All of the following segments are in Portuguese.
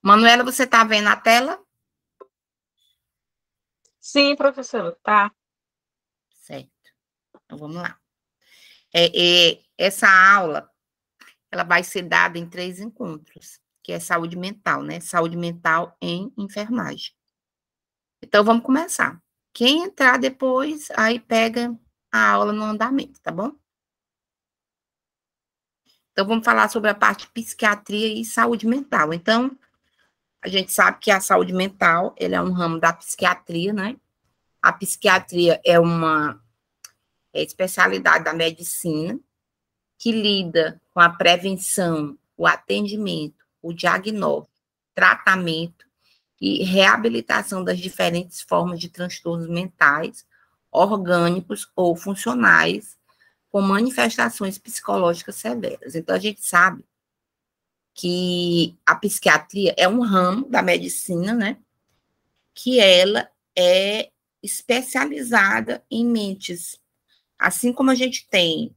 Manuela, você está vendo a tela? Sim, professora, tá. Certo. Então, vamos lá. Essa aula, ela vai ser dada em 3 encontros, que é saúde mental, né? Saúde mental em enfermagem. Então, vamos começar. Quem entrar depois, aí pega a aula no andamento, tá bom? Então, vamos falar sobre a parte de psiquiatria e saúde mental. Então, a gente sabe que a saúde mental, ele é um ramo da psiquiatria, né? A psiquiatria é uma especialidade da medicina que lida com a prevenção, o atendimento, o diagnóstico, tratamento e reabilitação das diferentes formas de transtornos mentais, orgânicos ou funcionais, com manifestações psicológicas severas. Então, a gente sabe que a psiquiatria é um ramo da medicina, né? Que ela é especializada em mentes. Assim como a gente tem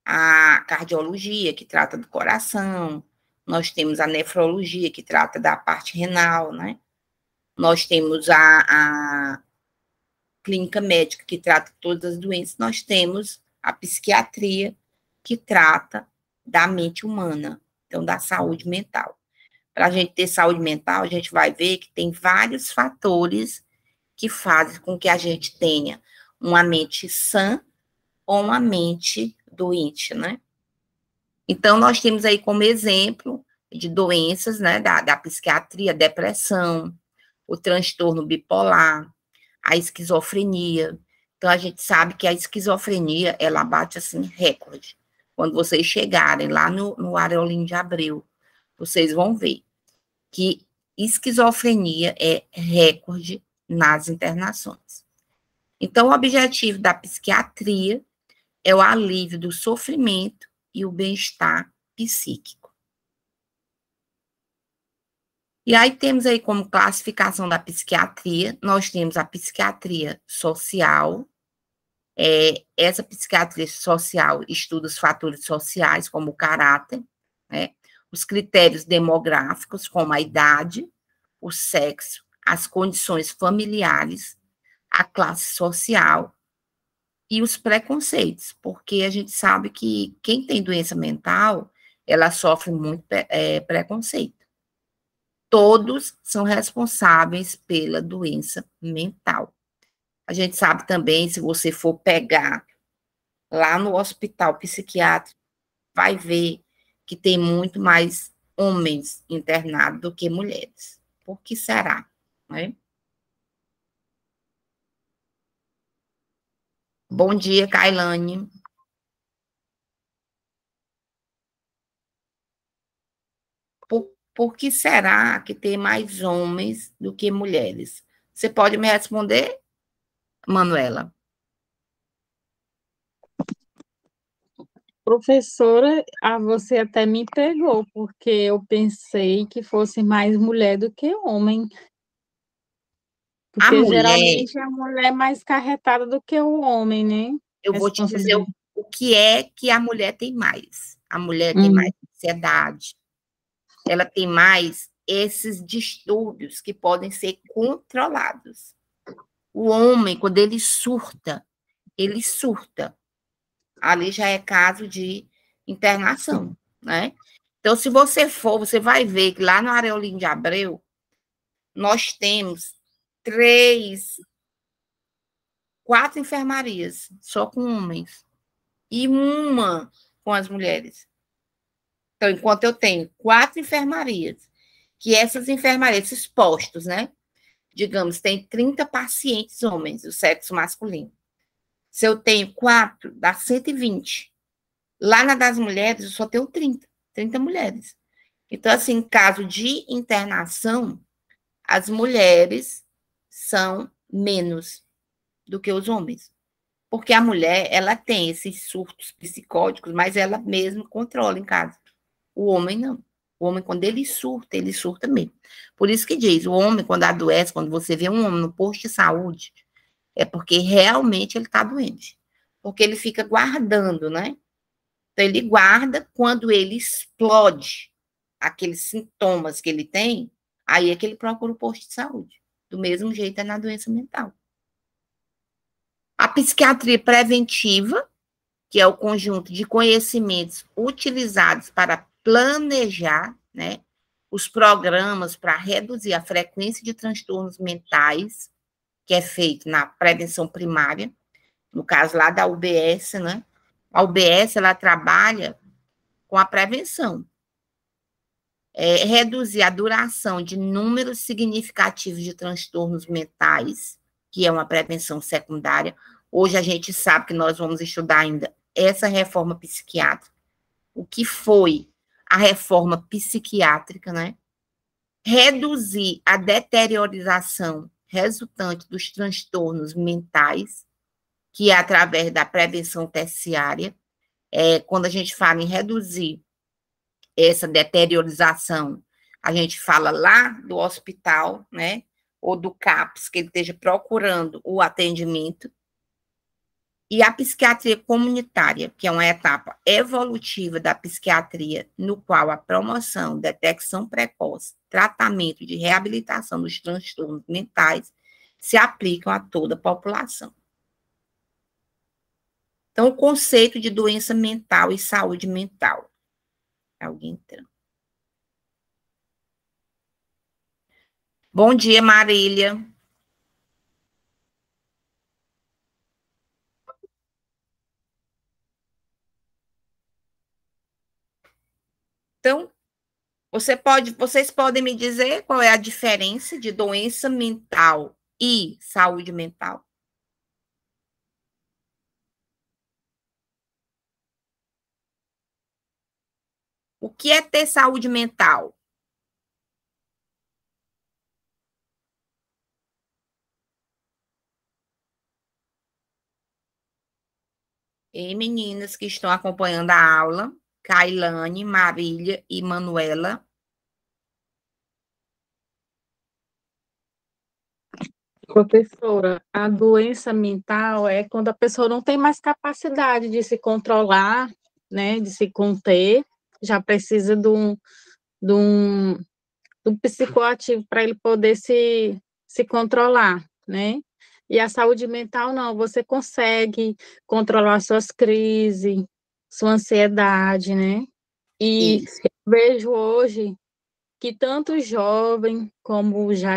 a cardiologia, que trata do coração, nós temos a nefrologia, que trata da parte renal, né? Nós temos a clínica médica, que trata todas as doenças, nós temos a psiquiatria, que trata da mente humana, então da saúde mental. Para a gente ter saúde mental, a gente vai ver que tem vários fatores que fazem com que a gente tenha uma mente sã ou uma mente doente, né? Então, nós temos aí como exemplo de doenças, né, da psiquiatria, a depressão, o transtorno bipolar, a esquizofrenia. Então, a gente sabe que a esquizofrenia, ela bate, assim, recorde. Quando vocês chegarem lá no Areolim de Abreu, vocês vão ver que esquizofrenia é recorde nas internações. Então, o objetivo da psiquiatria é o alívio do sofrimento e o bem-estar psíquico. E aí temos aí como classificação da psiquiatria, nós temos a psiquiatria social. Essa psiquiatria social estuda os fatores sociais, como o caráter, né? Os critérios demográficos, como a idade, o sexo, as condições familiares, a classe social e os preconceitos, porque a gente sabe que quem tem doença mental, ela sofre muito preconceito. Todos são responsáveis pela doença mental. A gente sabe também, se você for pegar lá no hospital psiquiátrico, vai ver que tem muito mais homens internados do que mulheres. Por que será? Né? Bom dia, Kailane. Por que será que tem mais homens do que mulheres? Você pode me responder, Manuela? Professora, você até me pegou, porque eu pensei que fosse mais mulher do que homem, A porque mulher, geralmente a mulher é mais carretada do que o homem, né? eu vou te dizer Responsabilidade. o que é que a mulher tem mais. A mulher tem mais Hum, ansiedade, ela tem mais esses distúrbios que podem ser controlados. O homem, quando ele surta. Ali já é caso de internação, né? Então, se você for, você vai ver que lá no Areolim de Abreu, nós temos 4 enfermarias, só com homens, e uma com as mulheres. Então, enquanto eu tenho 4 enfermarias, que essas enfermarias, esses postos, né? Digamos, tem 30 pacientes homens, do sexo masculino. Se eu tenho 4, dá 120. Lá na das mulheres, eu só tenho 30 mulheres. Então, assim, em caso de internação, as mulheres são menos do que os homens. Porque a mulher, ela tem esses surtos psicóticos, mas ela mesma controla em casa. O homem não. O homem, quando ele surta mesmo. Por isso que diz, o homem, quando adoece, quando você vê um homem no posto de saúde, é porque realmente ele está doente. Porque ele fica guardando, né? Então, ele guarda, quando ele explode, aqueles sintomas que ele tem, aí é que ele procura o posto de saúde. Do mesmo jeito é na doença mental. A psiquiatria preventiva, que é o conjunto de conhecimentos utilizados para planejar, né, os programas para reduzir a frequência de transtornos mentais, que é feito na prevenção primária, no caso lá da UBS, né? A UBS, ela trabalha com a prevenção. Reduzir a duração de números significativos de transtornos mentais, que é uma prevenção secundária. Hoje a gente sabe que nós vamos estudar ainda essa reforma psiquiátrica, o que foi a reforma psiquiátrica, né? Reduzir a deteriorização resultante dos transtornos mentais, que é através da prevenção terciária. Quando a gente fala em reduzir essa deteriorização, a gente fala lá do hospital, né? Ou do CAPS, que ele esteja procurando o atendimento. E a psiquiatria comunitária, que é uma etapa evolutiva da psiquiatria, no qual a promoção, detecção precoce, tratamento de reabilitação dos transtornos mentais se aplicam a toda a população. Então, o conceito de doença mental e saúde mental. Alguém entrando. Bom dia, Marília. Então, vocês podem me dizer qual é a diferença de doença mental e saúde mental? O que é ter saúde mental? E meninas que estão acompanhando a aula, Kailane, Marília e Manuela. Professora, a doença mental é quando a pessoa não tem mais capacidade de se controlar, né, de se conter, já precisa de um psicoativo para ele poder se controlar, né? E a saúde mental, não, você consegue controlar suas crises, sua ansiedade, né? E Isso. vejo hoje que tanto jovem como já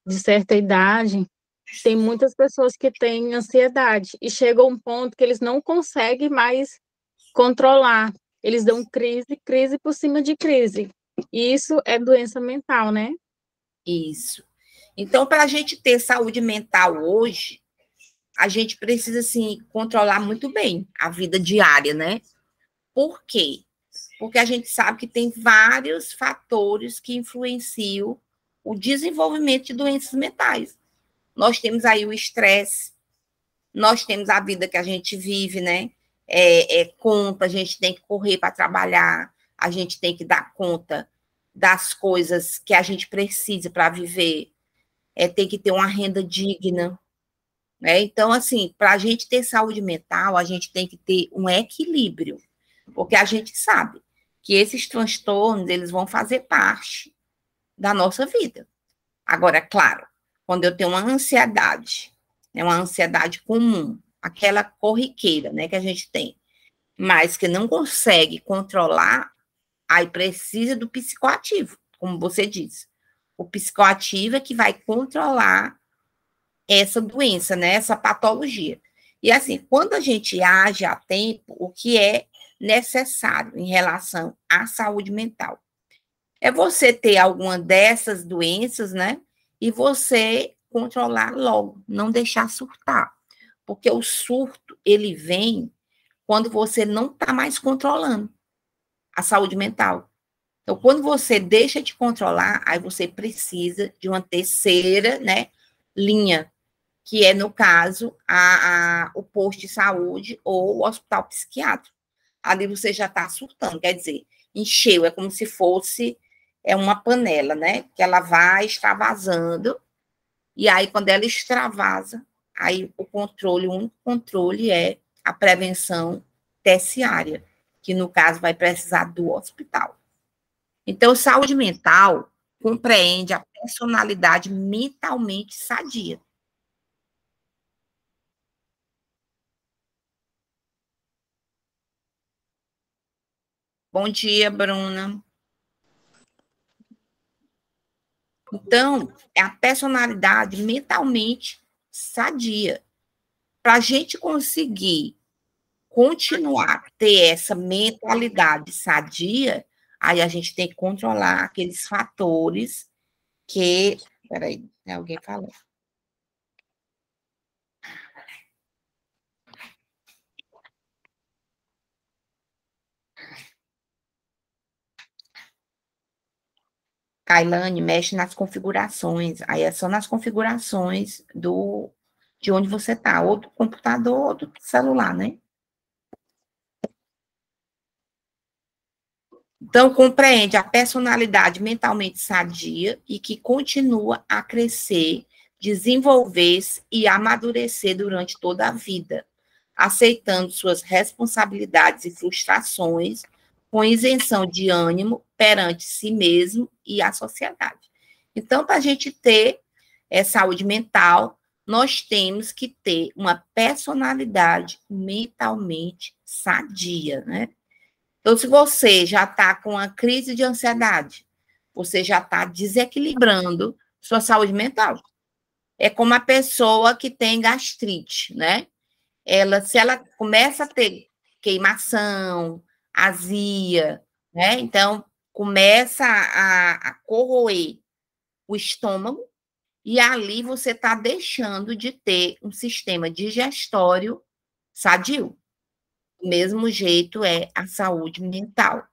de certa idade, tem muitas pessoas que têm ansiedade e chega a um ponto que eles não conseguem mais controlar. Eles dão crise por cima de crise. E isso é doença mental, né? Isso. Então, para a gente ter saúde mental hoje, a gente precisa, assim, controlar muito bem a vida diária, né? Por quê? Porque a gente sabe que tem vários fatores que influenciam o desenvolvimento de doenças mentais. Nós temos aí o estresse, nós temos a vida que a gente vive, né? Conta, a gente tem que correr para trabalhar, a gente tem que dar conta das coisas que a gente precisa para viver, tem que ter uma renda digna, né? Então, assim, para a gente ter saúde mental, a gente tem que ter um equilíbrio, porque a gente sabe que esses transtornos, eles vão fazer parte da nossa vida. Agora, claro, quando eu tenho uma ansiedade, né, uma ansiedade comum, aquela corriqueira, né, que a gente tem, mas que não consegue controlar, aí precisa do psicoativo, como você disse. O psicoativo é que vai controlar essa doença, né, essa patologia. E assim, quando a gente age a tempo, o que é necessário em relação à saúde mental? É você ter alguma dessas doenças, né? E você controlar logo, não deixar surtar. Porque o surto, ele vem quando você não está mais controlando a saúde mental. Então, quando você deixa de controlar, aí você precisa de uma terceira, né, linha, que é, no caso, o posto de saúde ou o hospital psiquiátrico. Ali você já está surtando, quer dizer, encheu, é como se fosse uma panela, né? Que ela vai extravasando, e aí, quando ela extravasa, aí o único controle é a prevenção terciária, que no caso vai precisar do hospital. Então, saúde mental compreende a personalidade mentalmente sadia. Bom dia, Bruna. Então, é a personalidade mentalmente sadia. Para a gente conseguir continuar a ter essa mentalidade sadia, aí a gente tem que controlar aqueles fatores que. Peraí, tem alguém falando. Kailane mexe nas configurações, aí é só nas configurações de onde você está, ou do computador ou do celular, né? Então, compreende a personalidade mentalmente sadia e que continua a crescer, desenvolver-se e amadurecer durante toda a vida, aceitando suas responsabilidades e frustrações, com isenção de ânimo perante si mesmo e a sociedade. Então, para a gente ter saúde mental, nós temos que ter uma personalidade mentalmente sadia, né? Então, se você já está com uma crise de ansiedade, você já está desequilibrando sua saúde mental. É como a pessoa que tem gastrite, né? Se ela começa a ter queimação, azia, né? Então, começa a corroer o estômago, e ali você está deixando de ter um sistema digestório sadio. Do mesmo jeito é a saúde mental.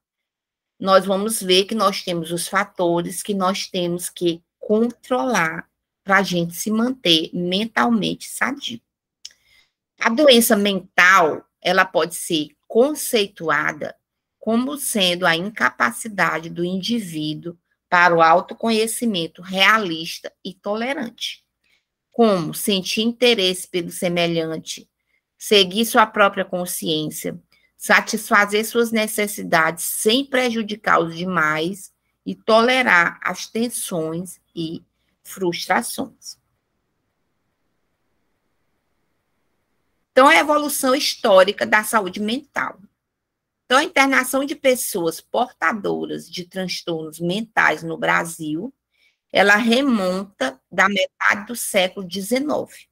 Nós vamos ver que nós temos os fatores que nós temos que controlar para a gente se manter mentalmente sadio. A doença mental, ela pode ser conceituada como sendo a incapacidade do indivíduo para o autoconhecimento realista e tolerante, como sentir interesse pelo semelhante, seguir sua própria consciência, satisfazer suas necessidades sem prejudicar os demais e tolerar as tensões e frustrações. Então, a evolução histórica da saúde mental. Então, a internação de pessoas portadoras de transtornos mentais no Brasil, ela remonta da metade do século XIX.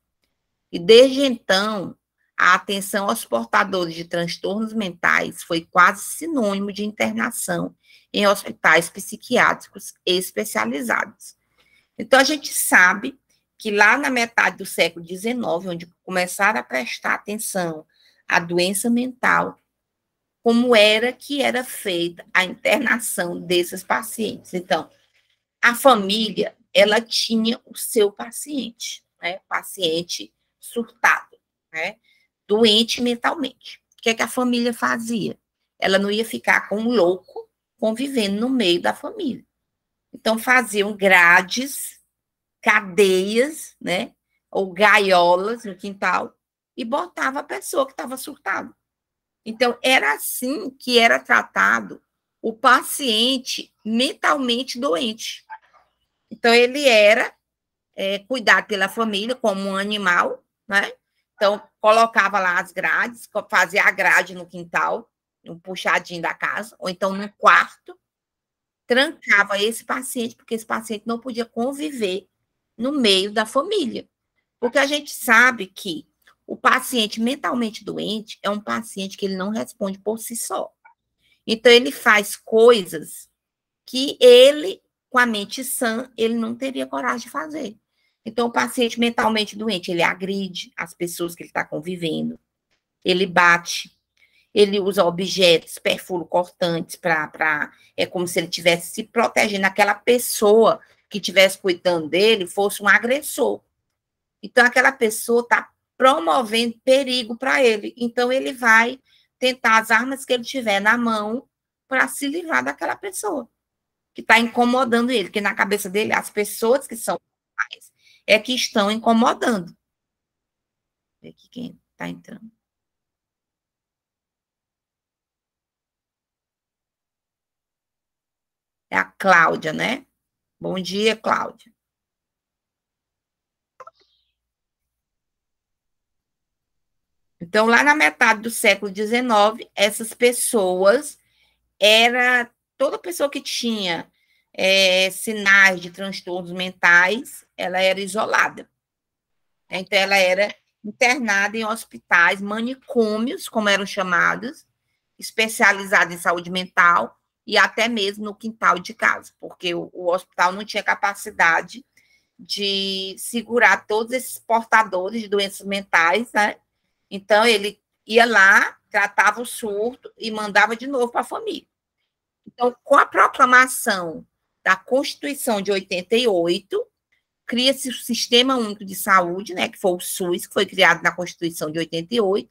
E desde então, a atenção aos portadores de transtornos mentais foi quase sinônimo de internação em hospitais psiquiátricos especializados. Então, a gente sabe que lá na metade do século XIX, onde começaram a prestar atenção à doença mental, como era que era feita a internação desses pacientes. Então, a família, ela tinha o seu paciente, né? Paciente surtado, né? Doente mentalmente. O que é que a família fazia? Ela não ia ficar com um louco convivendo no meio da família. Então, faziam grades, cadeias, né? Ou gaiolas no quintal e botava a pessoa que estava surtada. Então, era assim que era tratado o paciente mentalmente doente. Então, ele era cuidado pela família como um animal, né? Então, colocava lá as grades, fazia a grade no quintal, um puxadinho da casa, ou então no quarto, trancava esse paciente, porque esse paciente não podia conviver no meio da família. Porque a gente sabe que o paciente mentalmente doente é um paciente que ele não responde por si só. Então, ele faz coisas que ele, com a mente sã, ele não teria coragem de fazer. Então, o paciente mentalmente doente, ele agride as pessoas que ele está convivendo, ele bate, ele usa objetos perfuro-cortantes é como se ele estivesse se protegendo, aquela pessoa que estivesse cuidando dele fosse um agressor. Então, aquela pessoa está promovendo perigo para ele. Então, ele vai tentar as armas que ele tiver na mão para se livrar daquela pessoa que está incomodando ele, que na cabeça dele, as pessoas que são mais é que estão incomodando. Vê aqui quem está entrando. É a Cláudia, né? Bom dia, Cláudia. Então, lá na metade do século XIX, essas pessoas toda pessoa que tinha sinais de transtornos mentais, ela era isolada. Então, ela era internada em hospitais, manicômios, como eram chamados, especializados em saúde mental, e até mesmo no quintal de casa, porque o hospital não tinha capacidade de segurar todos esses portadores de doenças mentais, né? Então, ele ia lá, tratava o surto e mandava de novo para a família. Então, com a proclamação da Constituição de 88, cria-se o Sistema Único de Saúde, né, que foi o SUS, que foi criado na Constituição de 88,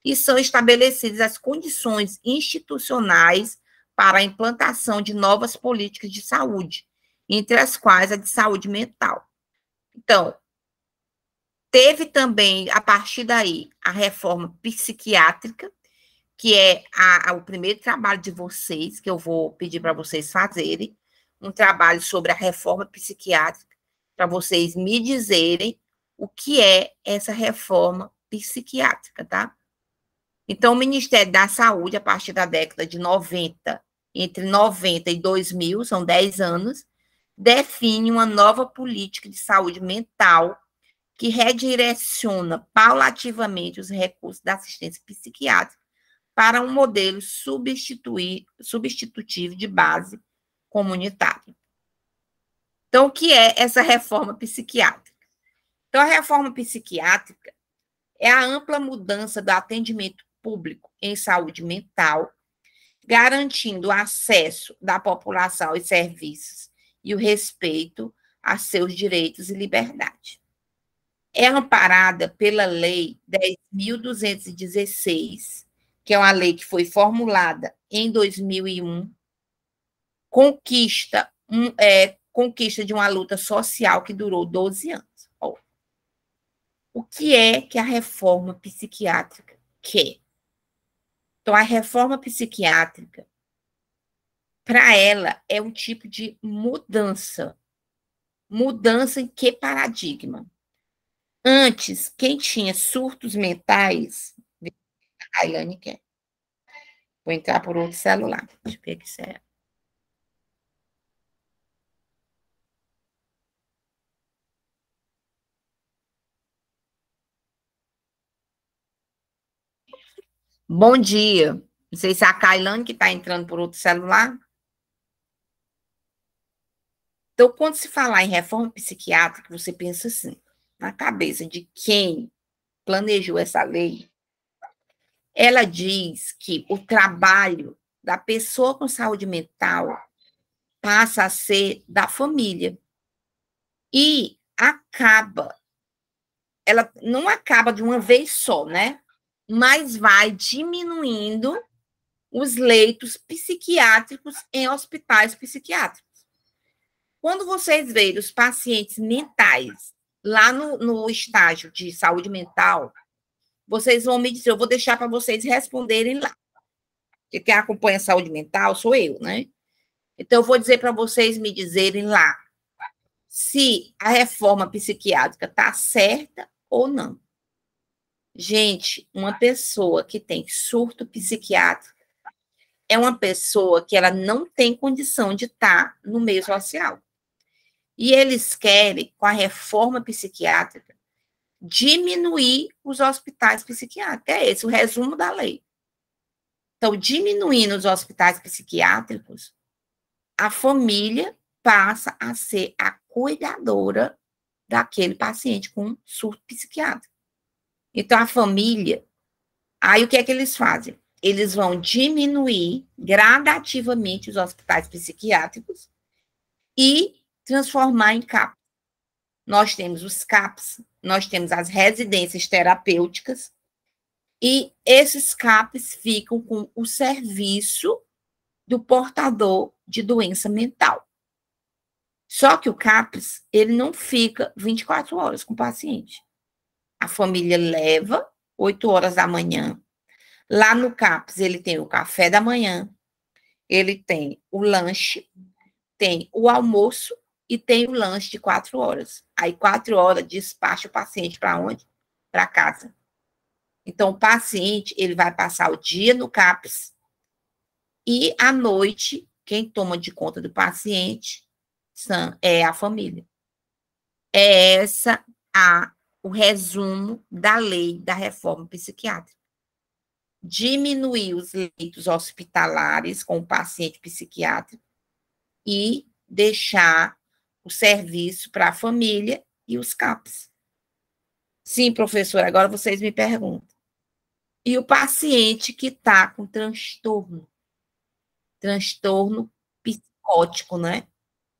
e são estabelecidas as condições institucionais para a implantação de novas políticas de saúde, entre as quais a de saúde mental. Então, teve também, a partir daí, a reforma psiquiátrica, que é o primeiro trabalho de vocês, que eu vou pedir para vocês fazerem, um trabalho sobre a reforma psiquiátrica, para vocês me dizerem o que é essa reforma psiquiátrica, tá? Então, o Ministério da Saúde, a partir da década de 90, entre 90 e 2000, são 10 anos, define uma nova política de saúde mental que redireciona paulativamente os recursos da assistência psiquiátrica para um modelo substitutivo de base comunitária. Então, o que é essa reforma psiquiátrica? Então, a reforma psiquiátrica é a ampla mudança do atendimento público em saúde mental, garantindo o acesso da população aos serviços e o respeito a seus direitos e liberdade. É amparada pela Lei 10.216, que é uma lei que foi formulada em 2001, conquista de uma luta social que durou 12 anos. O que é que a reforma psiquiátrica quer? Então, a reforma psiquiátrica, para ela, é um tipo de mudança. Mudança em que paradigma? Antes, quem tinha surtos mentais, a Ilane quer. Vou entrar por outro celular. Deixa eu ver aqui se é. Bom dia. Não sei se é a Kailane que está entrando por outro celular. Então, quando se falar em reforma psiquiátrica, você pensa assim, na cabeça de quem planejou essa lei, ela diz que o trabalho da pessoa com saúde mental passa a ser da família. E ela não acaba de uma vez só, né? Mas vai diminuindo os leitos psiquiátricos em hospitais psiquiátricos. Quando vocês verem os pacientes mentais lá no estágio de saúde mental, vocês vão me dizer, eu vou deixar para vocês responderem lá. Porque quem acompanha a saúde mental sou eu, né? Então, eu vou dizer para vocês me dizerem lá se a reforma psiquiátrica está certa ou não. Gente, uma pessoa que tem surto psiquiátrico é uma pessoa que ela não tem condição de estar no meio social. E eles querem, com a reforma psiquiátrica, diminuir os hospitais psiquiátricos. É esse o resumo da lei. Então, diminuindo os hospitais psiquiátricos, a família passa a ser a cuidadora daquele paciente com surto psiquiátrico. Então, a família, aí o que é que eles fazem? Eles vão diminuir gradativamente os hospitais psiquiátricos e transformar em CAPs. Nós temos os CAPs, nós temos as residências terapêuticas, e esses CAPs ficam com o serviço do portador de doença mental. Só que o CAPS, ele não fica 24 horas com o paciente. A família leva 8 horas da manhã. Lá no CAPS, ele tem o café da manhã, ele tem o lanche, tem o almoço e tem o lanche de 4 horas. Aí, 4 horas, despacha o paciente para onde? Para casa. Então, o paciente, ele vai passar o dia no CAPS e, à noite, quem toma de conta do paciente é a família. É essa o resumo da lei da reforma psiquiátrica. Diminuir os leitos hospitalares com o paciente psiquiátrico e deixar o serviço para a família e os CAPs. Sim, professor, agora vocês me perguntam. E o paciente que está com transtorno psicótico, né?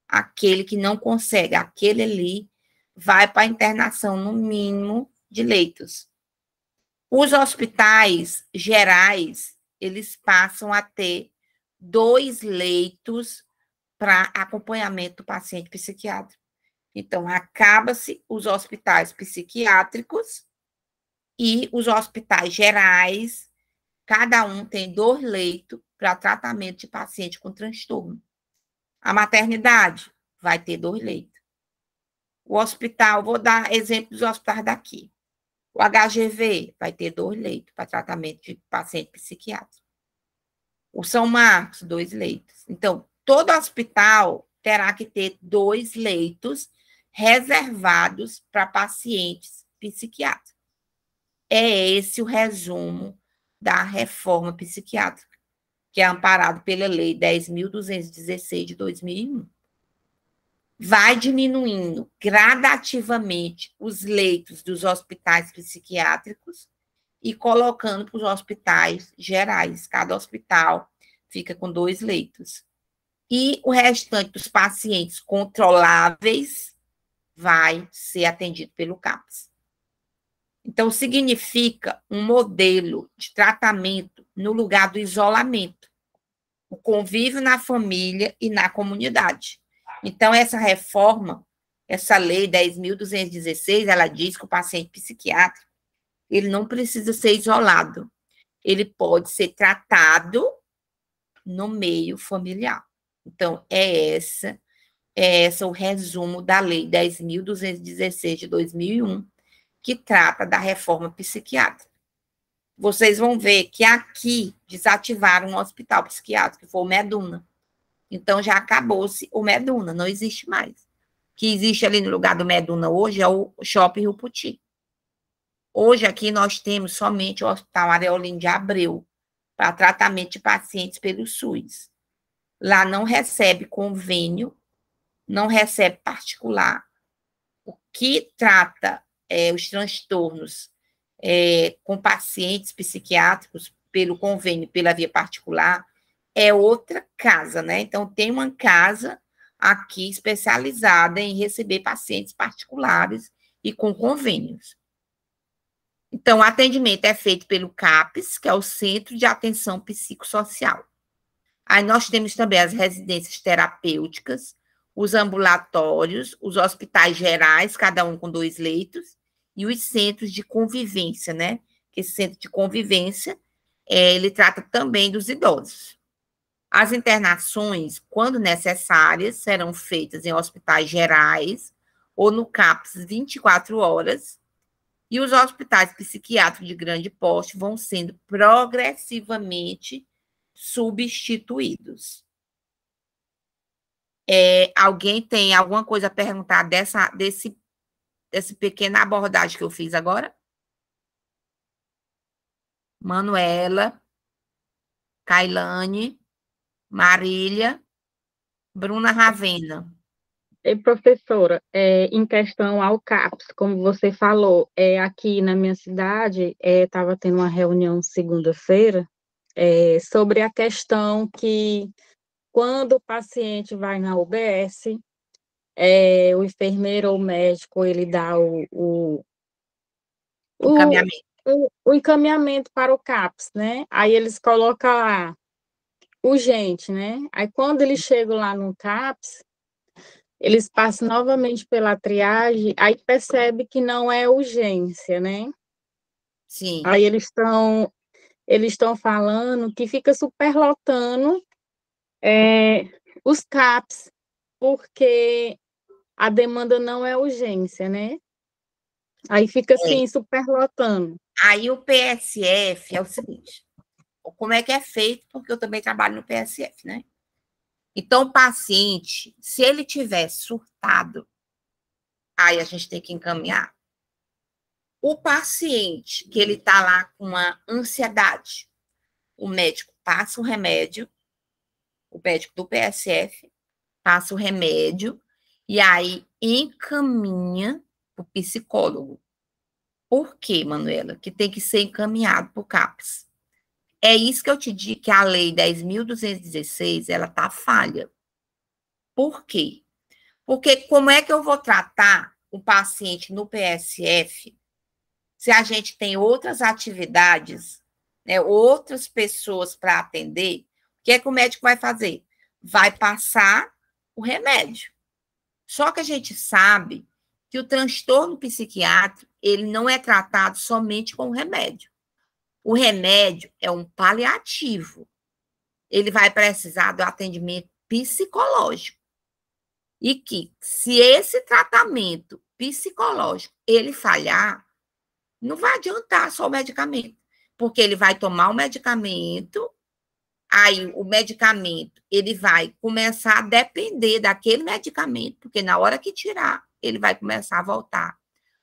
Aquele que não consegue, aquele ali vai para a internação no mínimo de leitos. Os hospitais gerais, eles passam a ter 2 leitos para acompanhamento do paciente psiquiátrico. Então, acaba-se os hospitais psiquiátricos e os hospitais gerais, cada um tem 2 leitos para tratamento de paciente com transtorno. A maternidade vai ter 2 leitos. O hospital, vou dar exemplo dos hospitais daqui. O HGV vai ter 2 leitos para tratamento de paciente psiquiátrico. O São Marcos, 2 leitos. Então, todo hospital terá que ter 2 leitos reservados para pacientes psiquiátricos. É esse o resumo da reforma psiquiátrica, que é amparado pela Lei 10.216 de 2001. Vai diminuindo gradativamente os leitos dos hospitais psiquiátricos e colocando para os hospitais gerais. Cada hospital fica com 2 leitos. E o restante dos pacientes controláveis vai ser atendido pelo CAPS. Então, significa um modelo de tratamento no lugar do isolamento, o convívio na família e na comunidade. Então, essa reforma, essa lei 10.216, ela diz que o paciente psiquiátrico, ele não precisa ser isolado, ele pode ser tratado no meio familiar. Então, é esse o resumo da lei 10.216 de 2001, que trata da reforma psiquiátrica. Vocês vão ver que aqui desativaram um hospital psiquiátrico, que foi o Meduna. Então, já acabou-se o Meduna, não existe mais. O que existe ali no lugar do Meduna hoje é o Shopping Rio Puti. Hoje, aqui, nós temos somente o Hospital Areolino de Abreu, para tratamento de pacientes pelo SUS. Lá não recebe convênio, não recebe particular. O que trata os transtornos com pacientes psiquiátricos pelo convênio, pela via particular, é outra casa, né? Então, tem uma casa aqui especializada em receber pacientes particulares e com convênios. Então, o atendimento é feito pelo CAPS, que é o Centro de Atenção Psicossocial. Aí nós temos também as residências terapêuticas, os ambulatórios, os hospitais gerais, cada um com 2 leitos, e os centros de convivência, né? Esse centro de convivência, ele trata também dos idosos. As internações, quando necessárias, serão feitas em hospitais gerais ou no CAPS 24 horas, e os hospitais psiquiátricos de grande porte vão sendo progressivamente substituídos. Alguém tem alguma coisa a perguntar desse pequena abordagem que eu fiz agora? Manuela, Kailane, Marília, Bruna Ravena. E, professora, em questão ao CAPS, como você falou, aqui na minha cidade, estava tendo uma reunião segunda-feira sobre a questão que, quando o paciente vai na UBS, o enfermeiro ou o médico, ele dá o Encaminhamento. o encaminhamento para o CAPS, né? Aí eles colocam lá, urgente, né? Aí, quando eles chegam lá no CAPS, eles passam novamente pela triagem, aí percebe que não é urgência, né? Sim. Aí eles estão falando que fica superlotando os CAPs. porque a demanda não é urgência, né? Aí fica assim, superlotando. Aí o PSF é o seguinte, como é que é feito? Porque eu também trabalho no PSF, né? Então, o paciente, se ele tiver surtado, aí a gente tem que encaminhar. O paciente que ele está lá com uma ansiedade, o médico passa o remédio, o médico do PSF passa o remédio e aí encaminha para o psicólogo. Por quê, Manuela? Que tem que ser encaminhado para o CAPS. É isso que eu te digo que a lei 10.216, ela está falha. Por quê? Porque como é que eu vou tratar o paciente no PSF se a gente tem outras atividades, né, outras pessoas para atender? O que é que o médico vai fazer? Vai passar o remédio. Só que a gente sabe que o transtorno psiquiátrico, ele não é tratado somente com o remédio. O remédio é um paliativo. Ele vai precisar do atendimento psicológico. E que, se esse tratamento psicológico ele falhar, não vai adiantar só o medicamento, porque ele vai tomar o medicamento, aí o medicamento ele vai começar a depender daquele medicamento, porque na hora que tirar, ele vai começar a voltar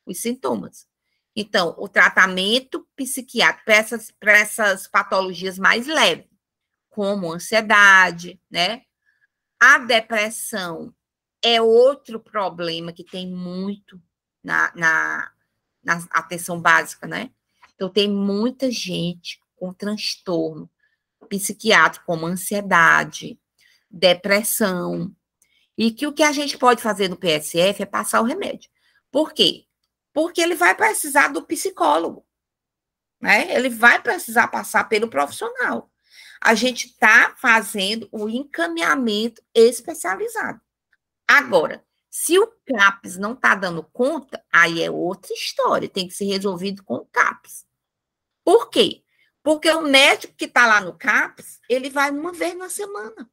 os sintomas. Então, o tratamento psiquiátrico para essas patologias mais leves, como ansiedade, né? A depressão é outro problema que tem muito na atenção básica, né? Então, tem muita gente com transtorno psiquiátrico, como ansiedade, depressão, e que o que a gente pode fazer no PSF é passar o remédio. Por quê? Porque ele vai precisar do psicólogo, né? Ele vai precisar passar pelo profissional. A gente está fazendo o encaminhamento especializado. Agora, se o CAPS não está dando conta, aí é outra história, tem que ser resolvido com o CAPS. Por quê? Porque o médico que está lá no CAPS, ele vai uma vez na semana.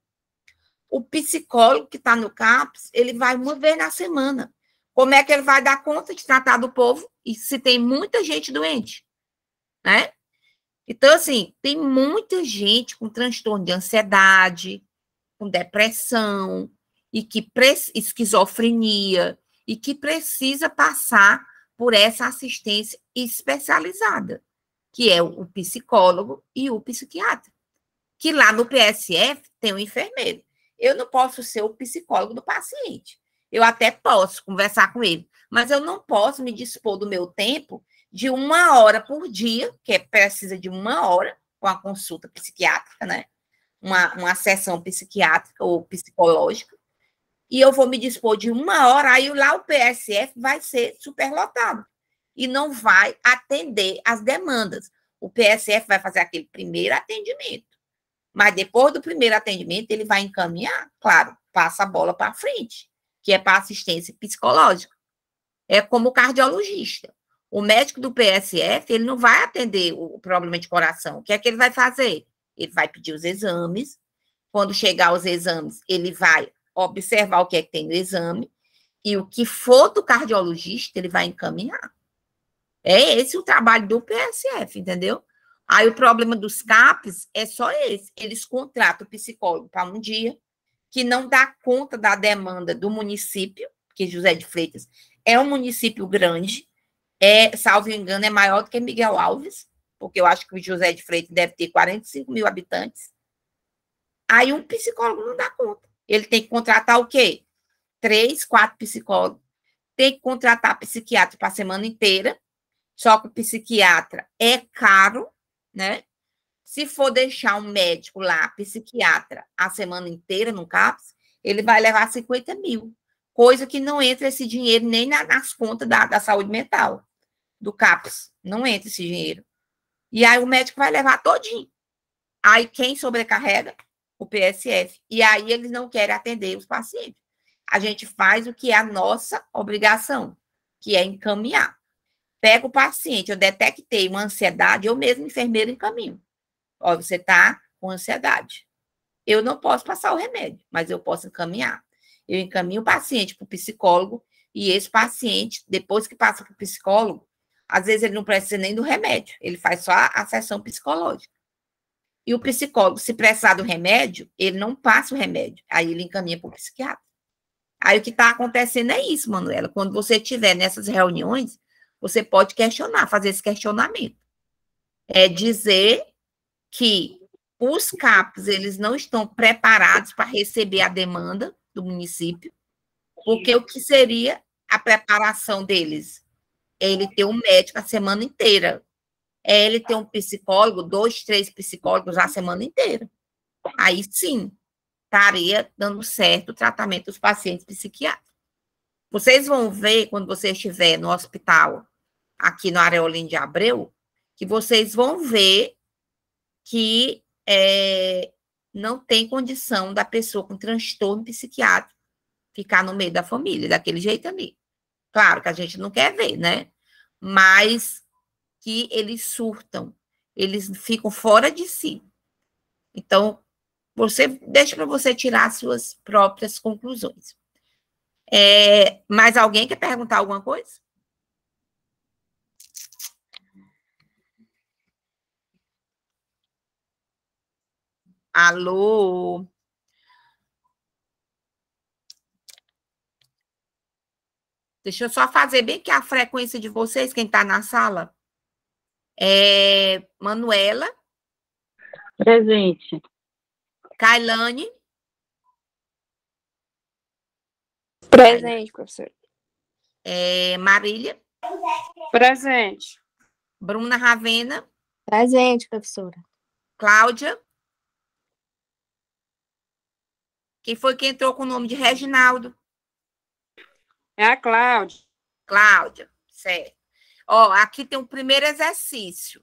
O psicólogo que está no CAPS, ele vai uma vez na semana. Como é que ele vai dar conta de tratar do povo? E se tem muita gente doente, né? Então, assim, tem muita gente com transtorno de ansiedade, com depressão, e que esquizofrenia, e que precisa passar por essa assistência especializada, que é o psicólogo e o psiquiatra. Que lá no PSF tem um enfermeiro. Eu não posso ser o psicólogo do paciente. Eu até posso conversar com ele, mas eu não posso me dispor do meu tempo de 1 hora por dia, que precisa de 1 hora com a consulta psiquiátrica, né? Uma sessão psiquiátrica ou psicológica, e eu vou me dispor de 1 hora, aí lá o PSF vai ser superlotado e não vai atender as demandas. O PSF vai fazer aquele primeiro atendimento, mas depois do primeiro atendimento ele vai encaminhar, claro, passa a bola para frente, que é para assistência psicológica. É como o cardiologista. O médico do PSF, ele não vai atender o problema de coração. O que é que ele vai fazer? Ele vai pedir os exames. Quando chegar os exames, ele vai observar o que é que tem no exame. E o que for do cardiologista, ele vai encaminhar. É esse o trabalho do PSF, entendeu? Aí o problema dos CAPs é só esse. Eles contratam o psicólogo para um dia, que não dá conta da demanda do município, porque José de Freitas é um município grande, salvo engano, é maior do que Miguel Alves, porque eu acho que o José de Freitas deve ter 45 mil habitantes. Aí um psicólogo não dá conta. Ele tem que contratar o quê? 3, 4 psicólogos. Tem que contratar psiquiatra para a semana inteira, só que o psiquiatra é caro, né? Se for deixar um médico lá, psiquiatra, a semana inteira no CAPS, ele vai levar 50 mil. Coisa que não entra esse dinheiro nem nas contas da saúde mental, do CAPS. Não entra esse dinheiro. E aí o médico vai levar todinho. Aí quem sobrecarrega? O PSF. E aí eles não querem atender os pacientes. A gente faz o que é a nossa obrigação, que é encaminhar. Pega o paciente, eu detectei uma ansiedade, eu mesmo, enfermeiro, encaminho. Ó, você está com ansiedade. Eu não posso passar o remédio, mas eu posso encaminhar. eu encaminho o paciente para o psicólogo, e esse paciente, depois que passa para o psicólogo, às vezes ele não precisa nem do remédio, ele faz só a sessão psicológica. E o psicólogo, se precisar do remédio, ele não passa o remédio, aí ele encaminha para o psiquiatra. Aí o que está acontecendo é isso, Manuela. Quando você estiver nessas reuniões, você pode questionar, fazer esse questionamento. É dizer que os CAPs, eles não estão preparados para receber a demanda do município, porque o que seria a preparação deles? É ele ter um médico a semana inteira. É ele ter um psicólogo, 2, 3 psicólogos a semana inteira. Aí sim, estaria dando certo o tratamento dos pacientes psiquiátricos. Vocês vão ver, quando você estiver no hospital, aqui no Areolino de Abreu, que vocês vão ver que não tem condição da pessoa com transtorno psiquiátrico ficar no meio da família, daquele jeito ali. Claro que a gente não quer ver, né? Mas que eles surtam, eles ficam fora de si. Então, deixa para você tirar suas próprias conclusões. Mais alguém quer perguntar alguma coisa? Alô? Deixa eu só fazer bem que a frequência de vocês, quem está na sala. Manuela. Presente. Kailane. Presente, professor. Marília. Presente. Bruna Ravena. Presente, professora. Cláudia. Quem foi que entrou com o nome de Reginaldo? É a Cláudia. Cláudia, certo. Ó, aqui tem o primeiro exercício.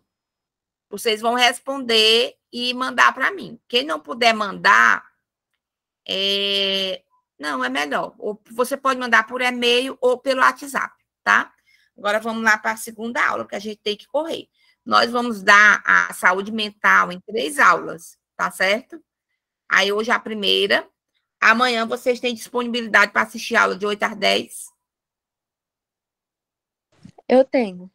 Vocês vão responder e mandar para mim. Quem não puder mandar, não, é melhor. Ou você pode mandar por e-mail ou pelo WhatsApp, tá? Agora vamos lá para a segunda aula, que a gente tem que correr. Nós vamos dar a saúde mental em 3 aulas, tá certo? Aí hoje a primeira. Amanhã vocês têm disponibilidade para assistir a aula de 8 às 10? Eu tenho.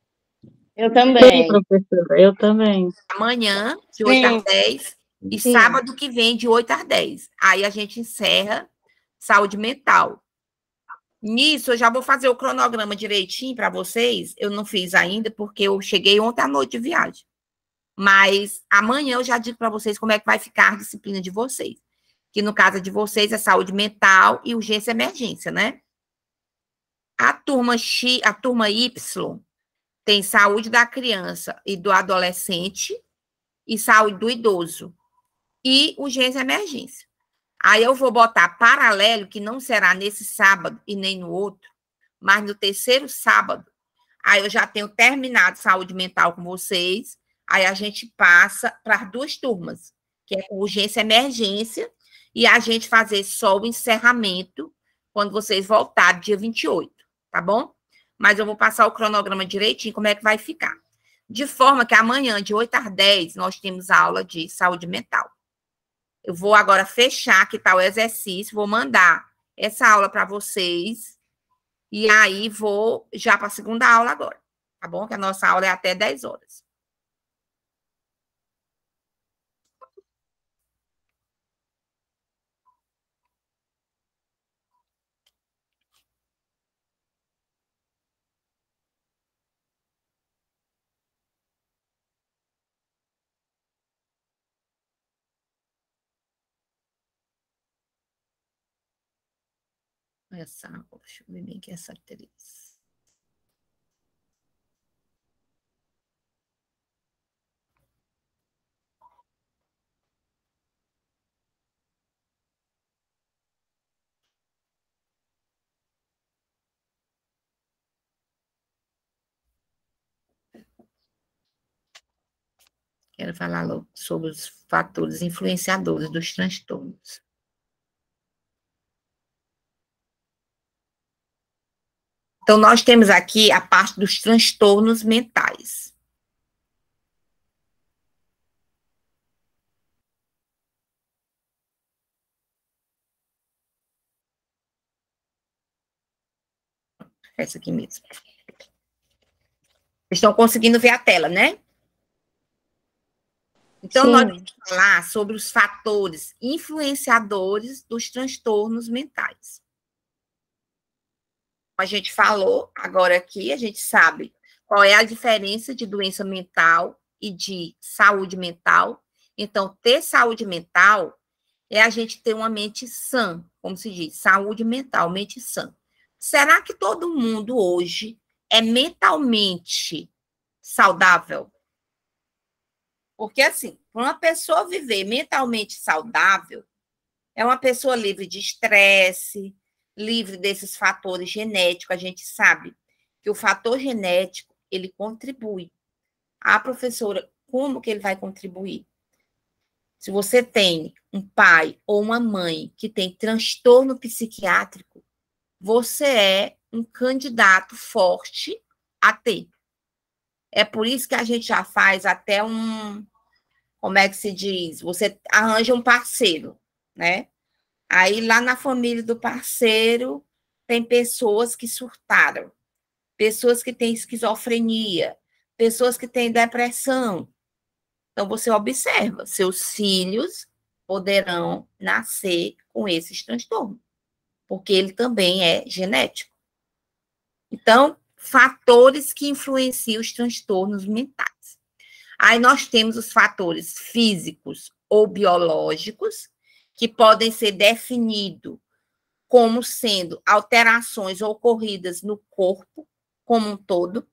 Eu também, professora, eu também. Amanhã, de 8 às 10, e Sim. sábado que vem, de 8 às 10. Aí a gente encerra saúde mental. Nisso, eu já vou fazer o cronograma direitinho para vocês. Eu não fiz ainda, porque eu cheguei ontem à noite de viagem. Mas amanhã eu já digo para vocês como é que vai ficar a disciplina de vocês. Que no caso de vocês é saúde mental e urgência e emergência, né? A turma Y tem saúde da criança e do adolescente e saúde do idoso e urgência e emergência. Aí eu vou botar paralelo, que não será nesse sábado e nem no outro, mas no terceiro sábado. Aí eu já tenho terminado saúde mental com vocês, aí a gente passa para as 2 turmas, que é urgência e emergência, e a gente fazer só o encerramento quando vocês voltarem, dia 28, tá bom? Mas eu vou passar o cronograma direitinho, como é que vai ficar. De forma que amanhã, de 8 às 10, nós temos aula de saúde mental. Eu vou agora fechar que tá o exercício, vou mandar essa aula para vocês, e aí vou já para a segunda aula agora, tá bom? Que a nossa aula é até 10 horas. Deixa eu ver bem que essa atriz. Quero falar sobre os fatores influenciadores dos transtornos. Então, nós temos aqui a parte dos transtornos mentais. Essa aqui mesmo. Estão conseguindo ver a tela, né? Então, Sim. nós vamos falar sobre os fatores influenciadores dos transtornos mentais. A gente falou agora aqui, a gente sabe qual é a diferença de doença mental e de saúde mental. Então, ter saúde mental é a gente ter uma mente sã, como se diz, saúde mental, mente sã. Será que todo mundo hoje é mentalmente saudável? Porque, assim, para uma pessoa viver mentalmente saudável, é uma pessoa livre de estresse, livre desses fatores genéticos. A gente sabe que o fator genético, ele contribui. Ah, professora, como que ele vai contribuir? Se você tem um pai ou uma mãe que tem transtorno psiquiátrico, você é um candidato forte a ter. É por isso que a gente já faz até como é que se diz? Você arranja um parceiro, né? Aí lá na família do parceiro tem pessoas que surtaram, pessoas que têm esquizofrenia, pessoas que têm depressão. Então você observa, seus filhos poderão nascer com esses transtornos, porque ele também é genético. Então, fatores que influenciam os transtornos mentais. Aí nós temos os fatores físicos ou biológicos, que podem ser definidos como sendo alterações ocorridas no corpo como um todo,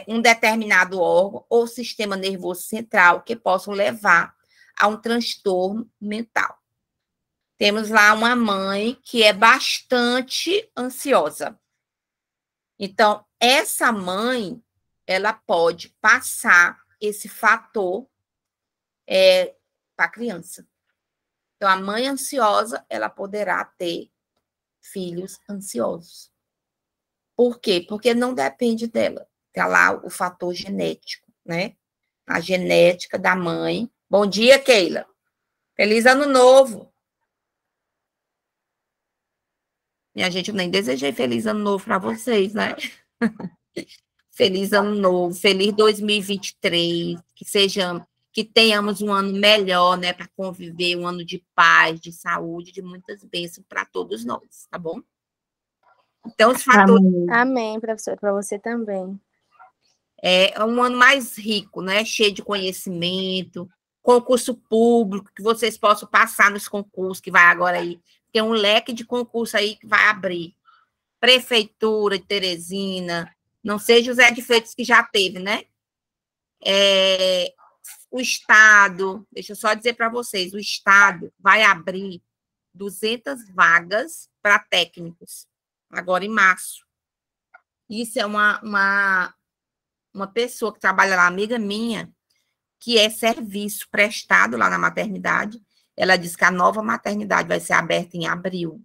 um determinado órgão ou sistema nervoso central que possam levar a um transtorno mental. Temos lá uma mãe que é bastante ansiosa. Então, essa mãe, ela pode passar esse fator para a criança. Então, a mãe ansiosa, ela poderá ter filhos ansiosos. Por quê? Porque não depende dela. Está lá o fator genético, né? A genética da mãe. Bom dia, Keila. Feliz ano novo. Minha gente, eu nem desejei feliz ano novo para vocês, né? Feliz ano novo, feliz 2023, que tenhamos um ano melhor, né, para conviver, um ano de paz, de saúde, de muitas bênçãos para todos nós, tá bom? Então, os fatores. Amém, professor, para você também. É um ano mais rico, né? Cheio de conhecimento, concurso público, que vocês possam passar nos concursos que vai agora aí. Tem um leque de concurso aí que vai abrir. Prefeitura de Teresina, não sei José de Freitas que já teve, né? O Estado, deixa eu só dizer para vocês, o Estado vai abrir 200 vagas para técnicos, agora em março. Isso é uma pessoa que trabalha lá, amiga minha, que é serviço prestado lá na maternidade. Ela diz que a nova maternidade vai ser aberta em abril.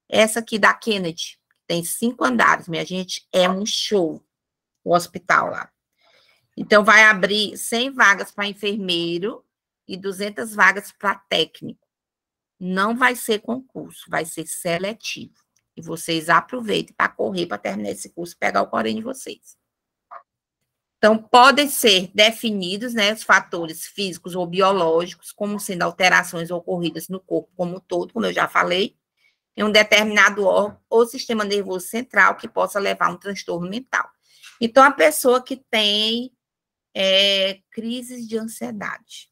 Essa aqui da Kennedy, tem 5 andares, minha gente, é um show, o hospital lá. Então, vai abrir 100 vagas para enfermeiro e 200 vagas para técnico. Não vai ser concurso, vai ser seletivo. E vocês aproveitem para correr para terminar esse curso e pegar o corém de vocês. Então, podem ser definidos, né, os fatores físicos ou biológicos, como sendo alterações ocorridas no corpo como um todo, como eu já falei, em um determinado órgão ou sistema nervoso central que possa levar a um transtorno mental. Então, a pessoa que tem crises de ansiedade.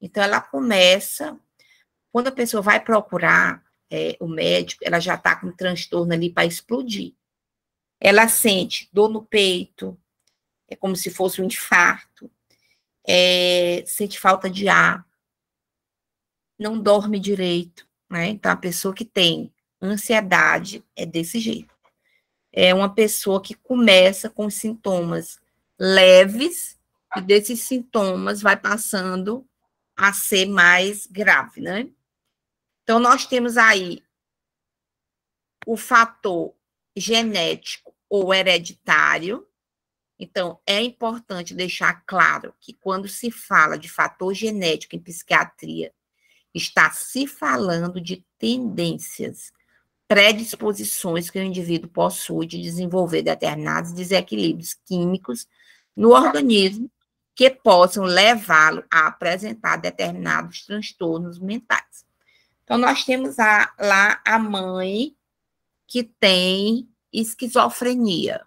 Então, ela começa, quando a pessoa vai procurar o médico, ela já está com um transtorno ali para explodir. Ela sente dor no peito, é como se fosse um infarto, sente falta de ar, não dorme direito, né? Então, a pessoa que tem ansiedade é desse jeito. É uma pessoa que começa com sintomas leves e desses sintomas vai passando a ser mais grave, né? Então, nós temos aí o fator genético ou hereditário. Então, é importante deixar claro que quando se fala de fator genético em psiquiatria, está se falando de tendências. predisposições que o indivíduo possui de desenvolver determinados desequilíbrios químicos no organismo que possam levá-lo a apresentar determinados transtornos mentais. Então, nós temos lá a mãe que tem esquizofrenia.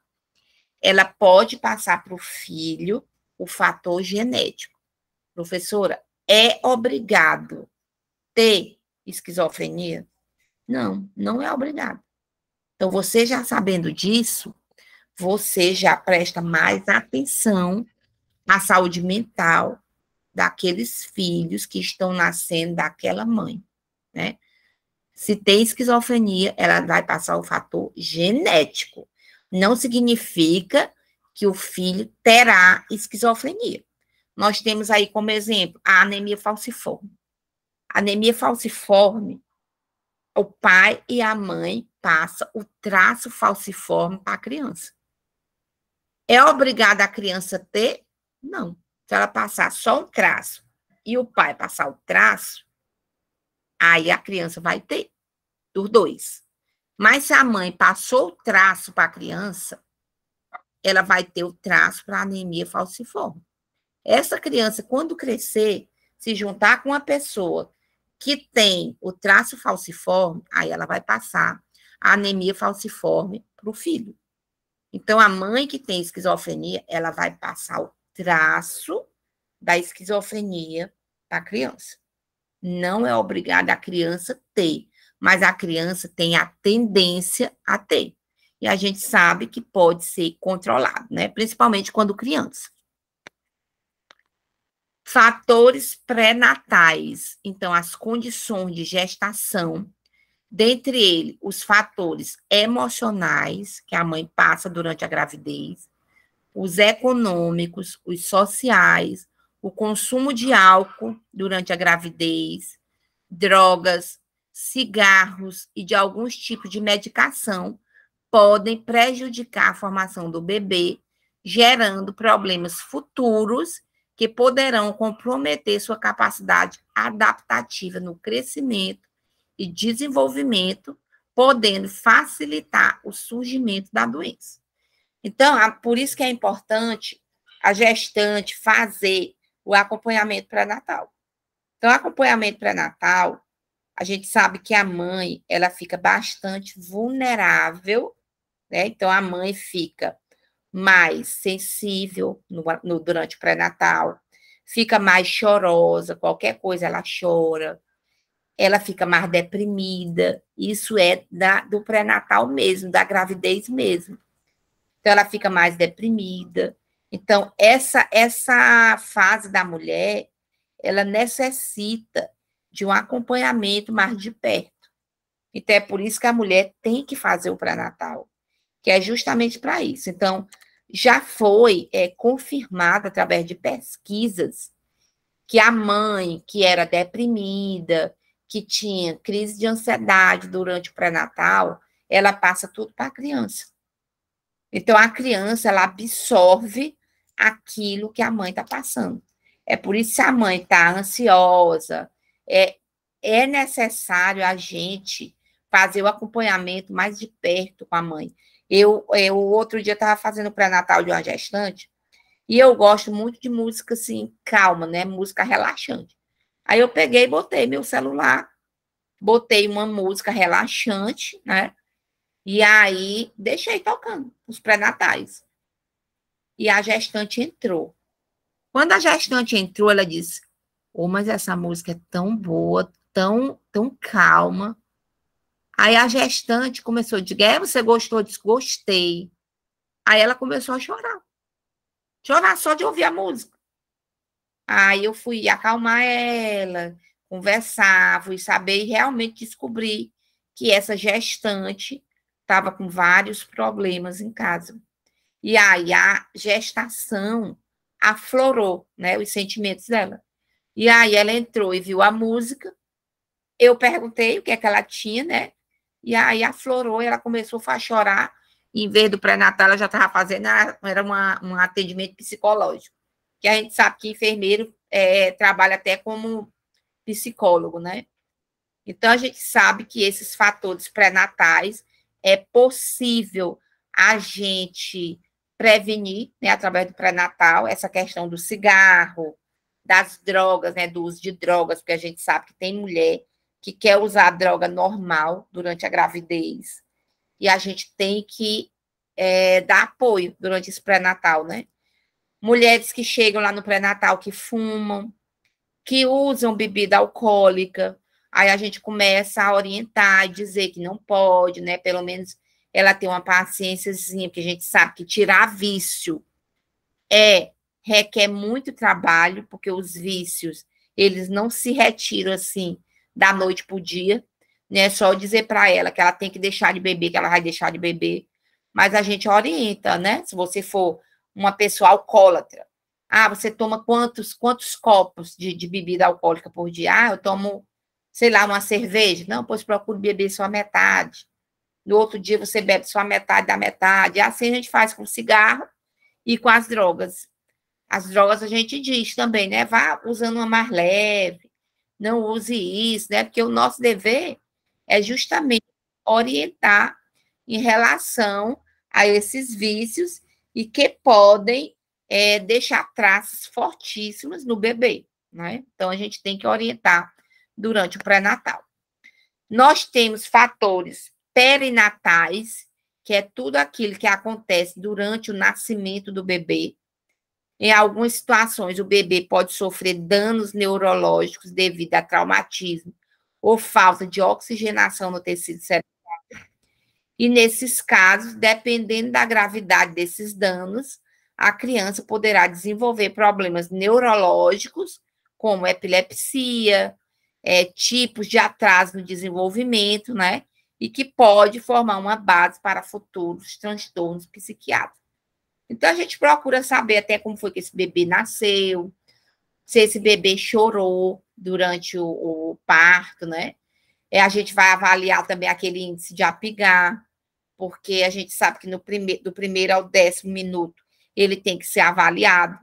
Ela pode passar para o filho o fator genético. Professora, é obrigado ter esquizofrenia? Não, não é obrigado. Então, você já sabendo disso, você já presta mais atenção à saúde mental daqueles filhos que estão nascendo daquela mãe, né? Se tem esquizofrenia, ela vai passar o fator genético. Não significa que o filho terá esquizofrenia. Nós temos aí como exemplo a anemia falciforme. A anemia falciforme, o pai e a mãe passam o traço falciforme para a criança. É obrigada a criança ter? Não. Se ela passar só um traço e o pai passar o traço, aí a criança vai ter, dos dois. Mas se a mãe passou o traço para a criança, ela vai ter o traço para a anemia falciforme. Essa criança, quando crescer, se juntar com uma pessoa que tem o traço falciforme, aí ela vai passar a anemia falciforme para o filho. Então, a mãe que tem esquizofrenia, ela vai passar o traço da esquizofrenia para a criança. Não é obrigada a criança ter, mas a criança tem a tendência a ter. E a gente sabe que pode ser controlado, né? Principalmente quando criança. Fatores pré-natais. Então, as condições de gestação, dentre eles, os fatores emocionais que a mãe passa durante a gravidez, os econômicos, os sociais, o consumo de álcool durante a gravidez, drogas, cigarros e de alguns tipos de medicação podem prejudicar a formação do bebê, gerando problemas futuros que poderão comprometer sua capacidade adaptativa no crescimento e desenvolvimento, podendo facilitar o surgimento da doença. Então, por isso que é importante a gestante fazer o acompanhamento pré-natal. Então, o acompanhamento pré-natal, a gente sabe que a mãe, ela fica bastante vulnerável, né? Então, a mãe fica mais sensível durante o pré-natal, fica mais chorosa, qualquer coisa ela chora, ela fica mais deprimida, isso é do pré-natal mesmo, da gravidez mesmo. Então, ela fica mais deprimida. Então, essa fase da mulher, ela necessita de um acompanhamento mais de perto. Então, é por isso que a mulher tem que fazer o pré-natal, que é justamente para isso. Então, já foi confirmado através de pesquisas que a mãe que era deprimida, que tinha crise de ansiedade durante o pré-natal, ela passa tudo para a criança. Então, a criança, ela absorve aquilo que a mãe está passando. É por isso que se a mãe está ansiosa, é necessário a gente fazer o acompanhamento mais de perto com a mãe. Eu outro dia estava fazendo o pré-natal de uma gestante, e eu gosto muito de música, assim, calma, né? Música relaxante. Aí eu peguei e botei meu celular, botei uma música relaxante, né? E aí deixei tocando os pré-natais. E a gestante entrou. Quando a gestante entrou, ela disse: "Oh, mas essa música é tão boa, tão calma." Aí a gestante começou a dizer: "Você gostou disso?" "Gostei." Aí ela começou a chorar. Chorar só de ouvir a música. Aí eu fui acalmar ela, conversar, fui saber e realmente descobri que essa gestante estava com vários problemas em casa. E aí a gestação aflorou, né, os sentimentos dela. E aí ela entrou e viu a música, eu perguntei o que é que ela tinha, né, e aí aflorou, ela começou a chorar, em vez do pré-natal, ela já estava fazendo, era um atendimento psicológico, que a gente sabe que enfermeiro trabalha até como psicólogo, né. Então, a gente sabe que esses fatores pré-natais é possível a gente prevenir, né, através do pré-natal, essa questão do cigarro, das drogas, né, do uso de drogas, porque a gente sabe que tem mulher que quer usar a droga normal durante a gravidez, e a gente tem que dar apoio durante esse pré-natal, né? Mulheres que chegam lá no pré-natal que fumam, que usam bebida alcoólica, aí a gente começa a orientar e dizer que não pode, né? Pelo menos ela tem uma paciênciazinha, porque a gente sabe que tirar vício requer muito trabalho, porque os vícios, eles não se retiram assim da noite para o dia, né? Só dizer para ela que ela tem que deixar de beber, que ela vai deixar de beber, mas a gente orienta, né? Se você for uma pessoa alcoólatra, você toma quantos copos de bebida alcoólica por dia? Eu tomo, sei lá, uma cerveja. Não, pois procure beber só a metade. No outro dia você bebe só a metade da metade. Assim a gente faz com o cigarro e com as drogas. As drogas a gente diz também, né? Vá usando uma mais leve, não use isso, né? Porque o nosso dever é justamente orientar em relação a esses vícios e que podem deixar traços fortíssimas no bebê, né? Então, a gente tem que orientar durante o pré-natal. Nós temos fatores perinatais, que é tudo aquilo que acontece durante o nascimento do bebê. Em algumas situações, o bebê pode sofrer danos neurológicos devido a traumatismo ou falta de oxigenação no tecido cerebral. E, nesses casos, dependendo da gravidade desses danos, a criança poderá desenvolver problemas neurológicos, como epilepsia, tipos de atraso no desenvolvimento, né? E que pode formar uma base para futuros transtornos psiquiátricos. Então, a gente procura saber até como foi que esse bebê nasceu, se esse bebê chorou durante o parto, né? A gente vai avaliar também aquele índice de Apgar, porque a gente sabe que do primeiro ao 10º minuto ele tem que ser avaliado.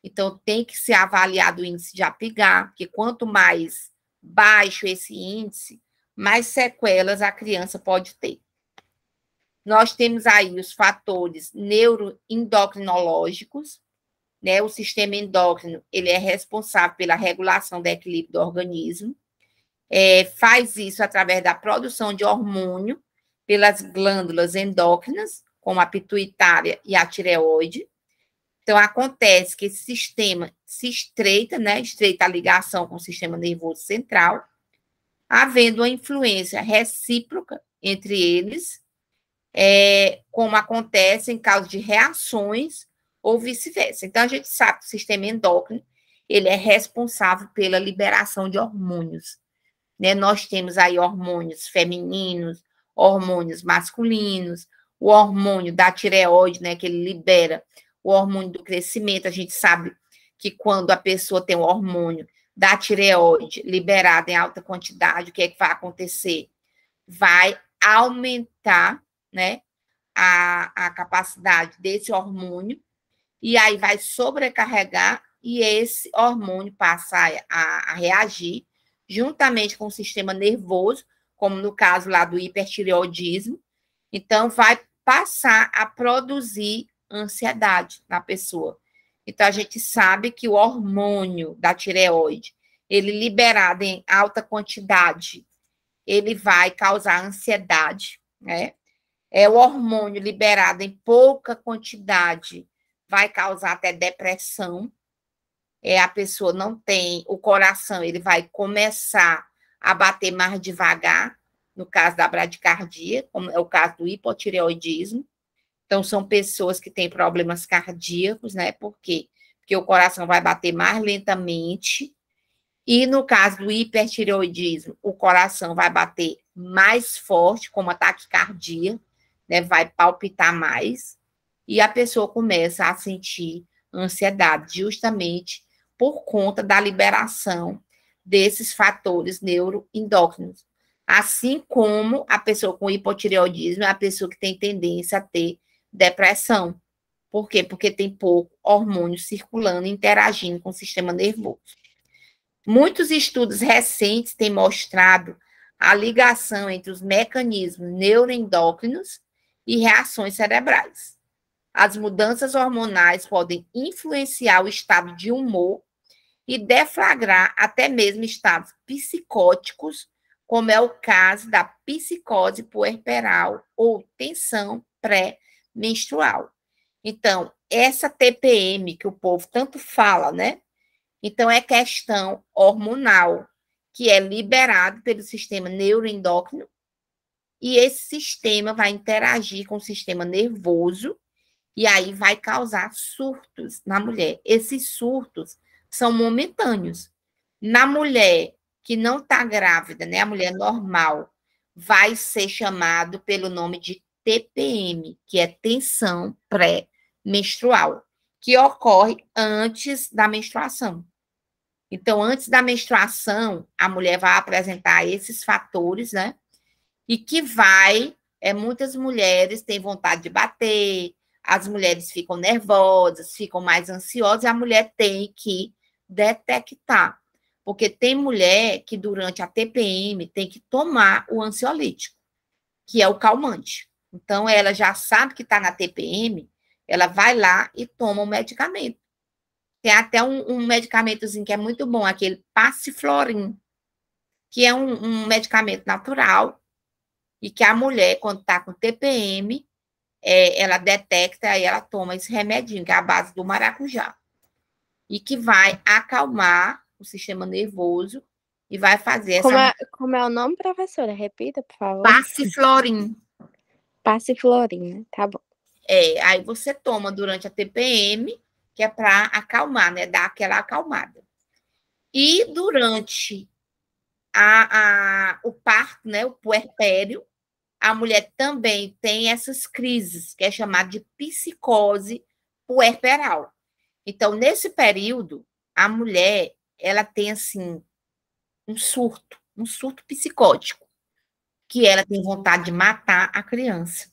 Então, tem que ser avaliado o índice de Apgar, porque quanto mais baixo esse índice, mais sequelas a criança pode ter. Nós temos aí os fatores neuroendocrinológicos, né? O sistema endócrino, ele é responsável pela regulação do equilíbrio do organismo, faz isso através da produção de hormônio pelas glândulas endócrinas, como a pituitária e a tireoide. Então, acontece que esse sistema se estreita, né? Estreita a ligação com o sistema nervoso central, havendo uma influência recíproca entre eles, como acontece em caso de reações ou vice-versa. Então, a gente sabe que o sistema endócrino, ele é responsável pela liberação de hormônios, né? Nós temos aí hormônios femininos, hormônios masculinos, o hormônio da tireoide, né, que ele libera o hormônio do crescimento. A gente sabe que quando a pessoa tem o hormônio da tireoide liberado em alta quantidade, o que é que vai acontecer? Vai aumentar, né, a capacidade desse hormônio, e aí vai sobrecarregar, e esse hormônio passa a reagir juntamente com o sistema nervoso, como no caso lá do hipertireoidismo. Então, vai passar a produzir ansiedade na pessoa. Então, a gente sabe que o hormônio da tireoide, ele liberado em alta quantidade, ele vai causar ansiedade, né? O hormônio liberado em pouca quantidade vai causar até depressão. A pessoa não tem, o coração, ele vai começar a bater mais devagar, no caso da bradicardia, como é o caso do hipotireoidismo. Então, são pessoas que têm problemas cardíacos, né? Por quê? Porque o coração vai bater mais lentamente. E no caso do hipertireoidismo, o coração vai bater mais forte, como a taquicardia, né? Vai palpitar mais. E a pessoa começa a sentir ansiedade, justamente por conta da liberação desses fatores neuroendócrinos. Assim como a pessoa com hipotireoidismo é a pessoa que tem tendência a ter depressão. Por quê? Porque tem pouco hormônio circulando, interagindo com o sistema nervoso. Muitos estudos recentes têm mostrado a ligação entre os mecanismos neuroendócrinos e reações cerebrais. As mudanças hormonais podem influenciar o estado de humor e deflagrar até mesmo estados psicóticos, como é o caso da psicose puerperal ou tensão pré-menstrual. Então, essa TPM que o povo tanto fala, né? Então, é questão hormonal, que é liberado pelo sistema neuroendócrino, e esse sistema vai interagir com o sistema nervoso, e aí vai causar surtos na mulher. Esses surtos são momentâneos. Na mulher que não está grávida, né, a mulher normal, vai ser chamado pelo nome de TPM, que é tensão pré-menstrual, que ocorre antes da menstruação. Então, antes da menstruação, a mulher vai apresentar esses fatores, né? E que muitas mulheres têm vontade de bater, as mulheres ficam nervosas, ficam mais ansiosas, e a mulher tem que detectar. Porque tem mulher que, durante a TPM, tem que tomar o ansiolítico, que é o calmante. Então, ela já sabe que está na TPM, ela vai lá e toma o medicamento. Tem até um medicamentozinho que é muito bom, aquele Passiflorin, que é um medicamento natural, e que a mulher, quando está com TPM, ela detecta e ela toma esse remedinho, que é a base do maracujá, e que vai acalmar o sistema nervoso e vai fazer Como é o nome, professora? Repita, por favor. Passiflorin. Passiflorina, tá bom. Aí você toma durante a TPM, que é para acalmar, né? Dar aquela acalmada. E durante o parto, né? O puerpério, a mulher também tem essas crises, que é chamada de psicose puerperal. Então, nesse período, a mulher, ela tem, assim, um surto psicótico, que ela tem vontade de matar a criança.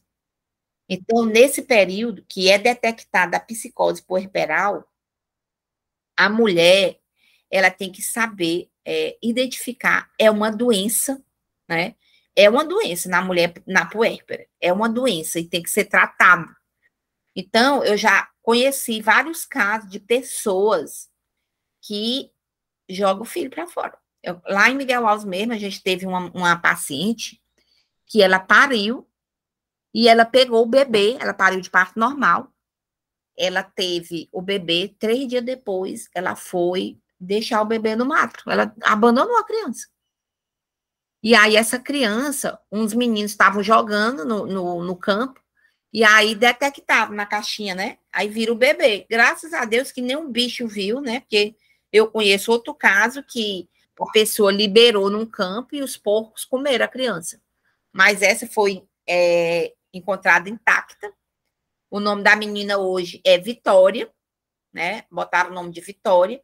Então, nesse período, que é detectada a psicose puerperal, a mulher, ela tem que saber identificar, é uma doença, né? É uma doença na mulher, na puérpera, é uma doença e tem que ser tratado. Então, eu já conheci vários casos de pessoas que jogam o filho para fora. Lá em Miguel Alves mesmo, a gente teve uma paciente que ela pariu e ela pegou o bebê, ela pariu de parto normal, ela teve o bebê, 3 dias depois, ela foi deixar o bebê no mato, ela abandonou a criança. E aí, essa criança, uns meninos estavam jogando no campo, e aí detectavam na caixinha, né? Aí vira o bebê. Graças a Deus que nenhum bicho viu, né? Porque eu conheço outro caso que a pessoa liberou num campo e os porcos comeram a criança. Mas essa foi encontrada intacta. O nome da menina hoje é Vitória, né? Botaram o nome de Vitória.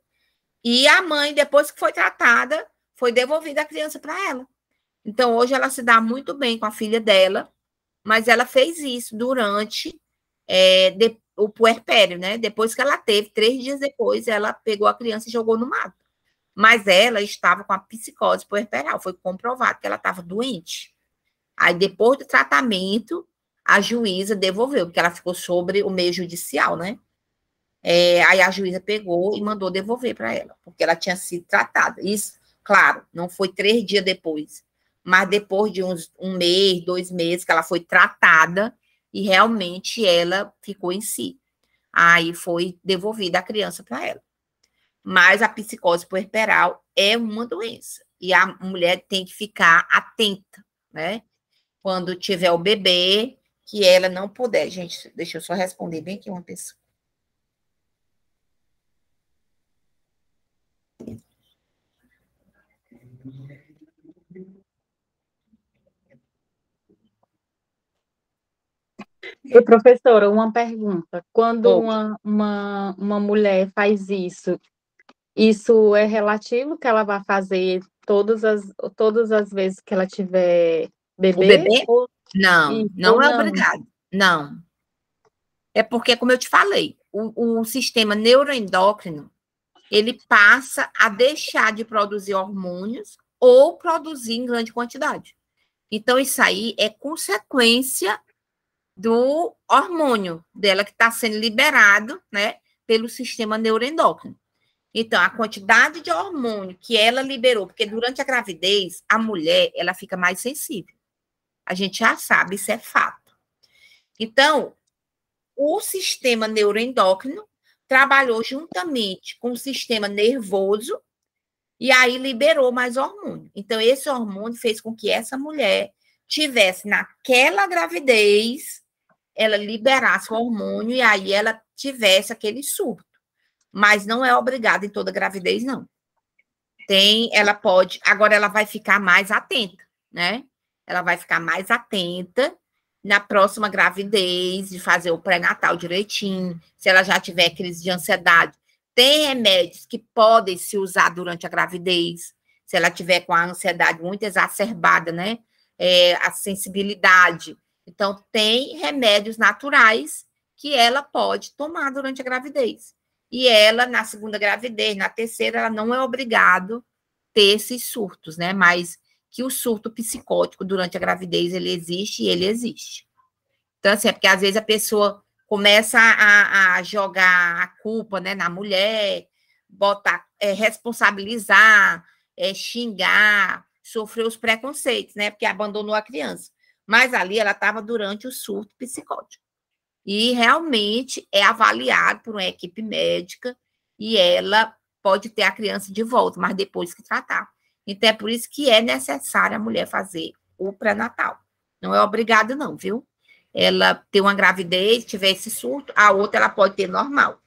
E a mãe, depois que foi tratada, foi devolvida a criança para ela. Então, hoje ela se dá muito bem com a filha dela, mas ela fez isso durante o puerpério, né? Depois que ela teve, 3 dias depois, ela pegou a criança e jogou no mato. Mas ela estava com a psicose puerperal, foi comprovado que ela estava doente. Aí, depois do tratamento, a juíza devolveu, porque ela ficou sobre o meio judicial, né? Aí a juíza pegou e mandou devolver para ela, porque ela tinha sido tratada. Isso, claro, não foi 3 dias depois, mas depois de um mês, 2 meses, que ela foi tratada e realmente ela ficou em si. Aí foi devolvida a criança para ela. Mas a psicose puerperal é uma doença e a mulher tem que ficar atenta, né? Quando tiver o bebê, que ela não puder. Gente, deixa eu só responder bem aqui uma pessoa. E, professora, uma pergunta. Quando uma mulher faz isso é relativo que ela vai fazer todas as vezes que ela tiver O bebê? bebê? Não, Ou não é não? obrigado. Não. É porque, como eu te falei, o sistema neuroendócrino, ele passa a deixar de produzir hormônios ou produzir em grande quantidade. Então, isso aí é consequência do hormônio dela que está sendo liberado, né, pelo sistema neuroendócrino. Então, a quantidade de hormônio que ela liberou, porque durante a gravidez, a mulher, ela fica mais sensível. A gente já sabe, isso é fato. Então, o sistema neuroendócrino trabalhou juntamente com o sistema nervoso e aí liberou mais hormônio. Então, esse hormônio fez com que essa mulher tivesse, naquela gravidez, ela liberasse o hormônio e aí ela tivesse aquele surto. Mas não é obrigada em toda gravidez, não. Ela pode, agora ela vai ficar mais atenta, né? Ela vai ficar mais atenta na próxima gravidez, de fazer o pré-natal direitinho, se ela já tiver crise de ansiedade. Tem remédios que podem se usar durante a gravidez, se ela tiver com a ansiedade muito exacerbada, né? A sensibilidade. Então, tem remédios naturais que ela pode tomar durante a gravidez. E ela, na segunda gravidez, na terceira, ela não é obrigada a ter esses surtos, né? Mas que o surto psicótico durante a gravidez, ele existe e ele existe. Então, assim, é porque às vezes a pessoa começa a jogar a culpa, né, na mulher, responsabilizar, xingar, sofrer os preconceitos, né, porque abandonou a criança. Mas ali ela estava durante o surto psicótico. E realmente é avaliado por uma equipe médica e ela pode ter a criança de volta, mas depois que tratar. Então, é por isso que é necessário a mulher fazer o pré-natal. Não é obrigado, não, viu? Ela ter uma gravidez, tiver esse surto, a outra ela pode ter normal.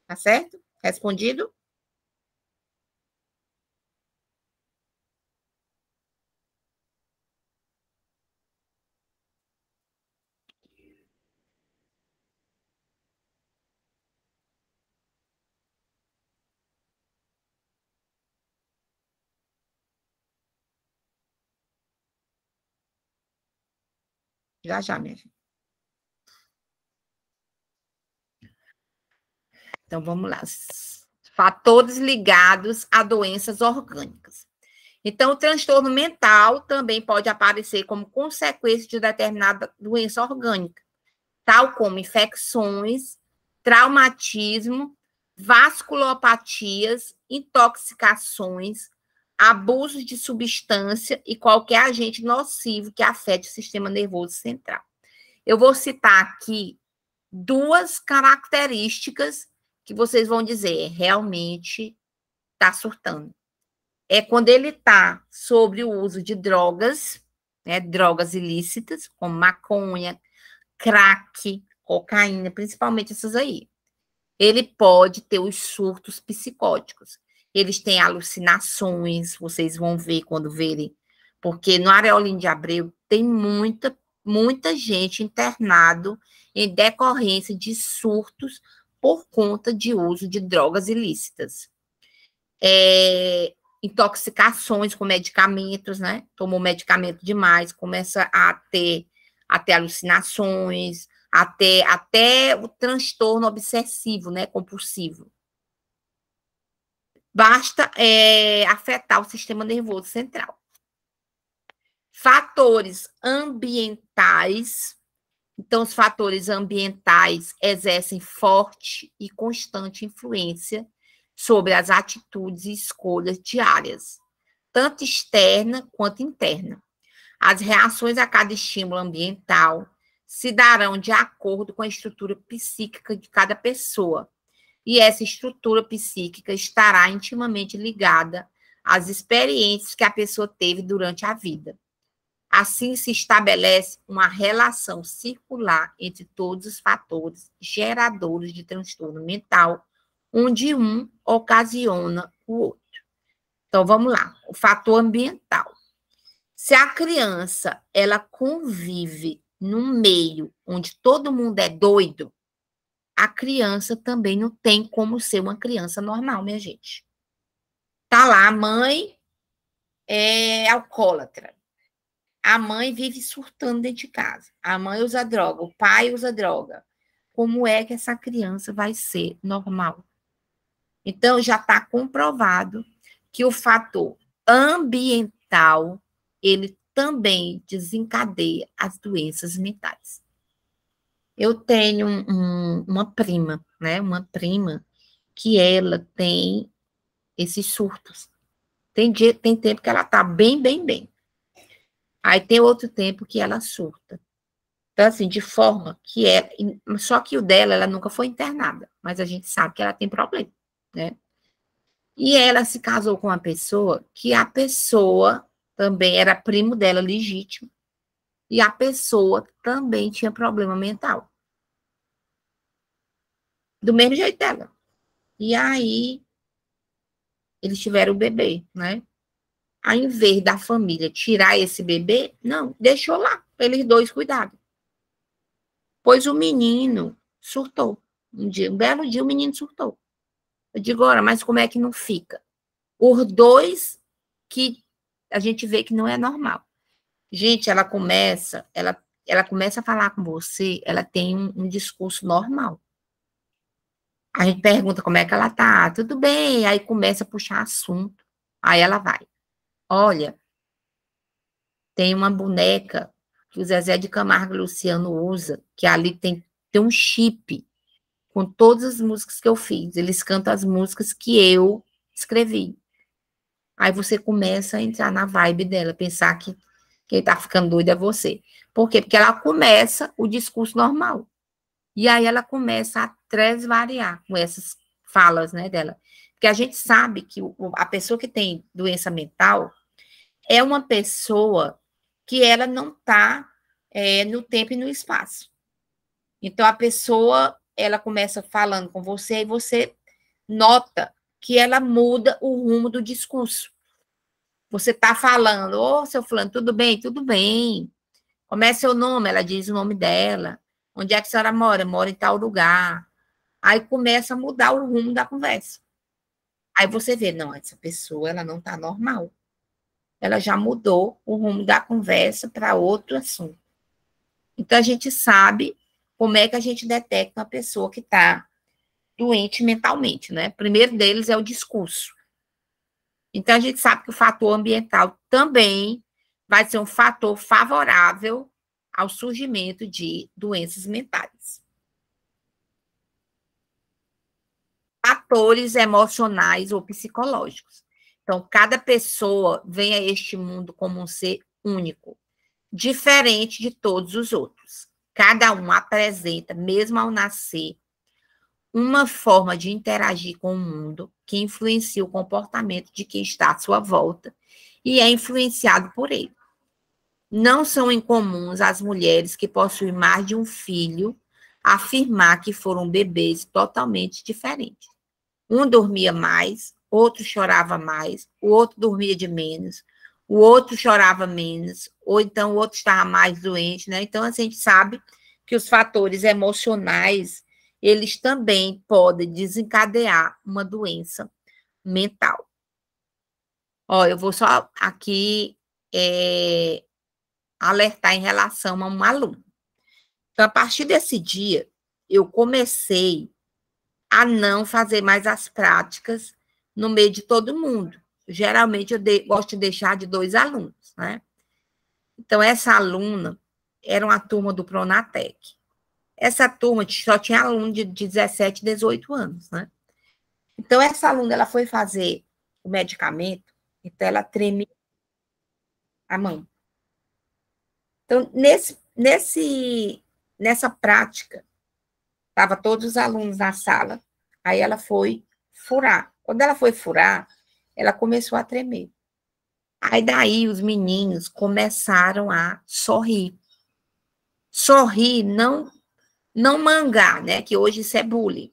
Tá certo? Respondido? Já, já, minha filha. Então, vamos lá. Fatores ligados a doenças orgânicas. Então, o transtorno mental também pode aparecer como consequência de determinada doença orgânica, tal como infecções, traumatismo, vasculopatias, intoxicações, abusos de substância e qualquer agente nocivo que afete o sistema nervoso central. Eu vou citar aqui duas características que vocês vão dizer, realmente está surtando. É quando ele está sobre o uso de drogas, né, drogas ilícitas, como maconha, crack, cocaína, principalmente essas aí. Ele pode ter os surtos psicóticos. Eles têm alucinações, vocês vão ver quando verem, porque no Areolinho de Abreu tem muita gente internado em decorrência de surtos por conta de uso de drogas ilícitas. Intoxicações com medicamentos, né? Tomou medicamento demais, começa a ter alucinações, até o transtorno obsessivo, né? Compulsivo. Basta afetar o sistema nervoso central. Fatores ambientais. Então, os fatores ambientais exercem forte e constante influência sobre as atitudes e escolhas diárias, tanto externa quanto interna. As reações a cada estímulo ambiental se darão de acordo com a estrutura psíquica de cada pessoa, e essa estrutura psíquica estará intimamente ligada às experiências que a pessoa teve durante a vida. Assim, se estabelece uma relação circular entre todos os fatores geradores de transtorno mental, onde um ocasiona o outro. Então, vamos lá. O fator ambiental. Se a criança, ela convive num meio onde todo mundo é doido, a criança também não tem como ser uma criança normal, minha gente. Tá lá, a mãe é alcoólatra. A mãe vive surtando dentro de casa. A mãe usa droga, o pai usa droga. Como é que essa criança vai ser normal? Então, já está comprovado que o fator ambiental, ele também desencadeia as doenças mentais. Eu tenho uma prima, né? Uma prima que ela tem esses surtos. Tem tempo que ela tá bem, bem, bem. Aí tem outro tempo que ela surta. Então, assim, de forma que ela... Só que o dela, ela nunca foi internada. Mas a gente sabe que ela tem problema, né? E ela se casou com uma pessoa que a pessoa também era primo dela legítimo. E a pessoa também tinha problema mental. Do mesmo jeito dela. E aí, eles tiveram o bebê, né? Ao invés da família tirar esse bebê, não, deixou lá, eles dois cuidaram. Pois o menino surtou. Um belo dia, o menino surtou. Eu digo, ora, mas como é que não fica? Os dois que a gente vê que não é normal. Gente, ela começa a falar com você, ela tem um discurso normal. A gente pergunta como é que ela tá, tudo bem, aí começa a puxar assunto. Aí ela vai. Olha, tem uma boneca que o Zezé de Camargo e Luciano usa, que ali tem um chip com todas as músicas que eu fiz. Eles cantam as músicas que eu escrevi. Aí você começa a entrar na vibe dela, pensar que quem tá ficando doido é você. Por quê? Porque ela começa o discurso normal. E aí ela começa a transvariar com essas falas, né, dela. Porque a gente sabe que a pessoa que tem doença mental é uma pessoa que ela não está no tempo e no espaço. Então, a pessoa, ela começa falando com você e você nota que ela muda o rumo do discurso. Você está falando, ô, seu fulano, tudo bem? Tudo bem. Como é seu nome? Ela diz o nome dela. Onde é que a senhora mora? Mora em tal lugar. Aí começa a mudar o rumo da conversa. Aí você vê, não, essa pessoa, ela não está normal. Ela já mudou o rumo da conversa para outro assunto. Então, a gente sabe como é que a gente detecta uma pessoa que está doente mentalmente, né? O primeiro deles é o discurso. Então, a gente sabe que o fator ambiental também vai ser um fator favorável ao surgimento de doenças mentais. Fatores emocionais ou psicológicos. Então, cada pessoa vem a este mundo como um ser único, diferente de todos os outros. Cada um apresenta, mesmo ao nascer, uma forma de interagir com o mundo que influencia o comportamento de quem está à sua volta e é influenciado por ele. Não são incomuns as mulheres que possuem mais de um filho afirmar que foram bebês totalmente diferentes. Um dormia mais, outro chorava mais, o outro dormia de menos, o outro chorava menos, ou então o outro estava mais doente, né? Então, a gente sabe que os fatores emocionais, eles também podem desencadear uma doença mental. Ó, eu vou só aqui alertar em relação a um aluno. Então, a partir desse dia, eu comecei a não fazer mais as práticas no meio de todo mundo. Geralmente, eu gosto de deixar de 2 alunos, né? Então, essa aluna era uma turma do Pronatec. Essa turma só tinha aluno de 17, 18 anos, né? Então, essa aluna, ela foi fazer o medicamento, então ela treme a mão. Então, nessa prática, estavam todos os alunos na sala, aí ela foi furar. Quando ela foi furar, ela começou a tremer. Aí daí os meninos começaram a sorrir. Sorrir, não mangar, né? Que hoje isso é bullying.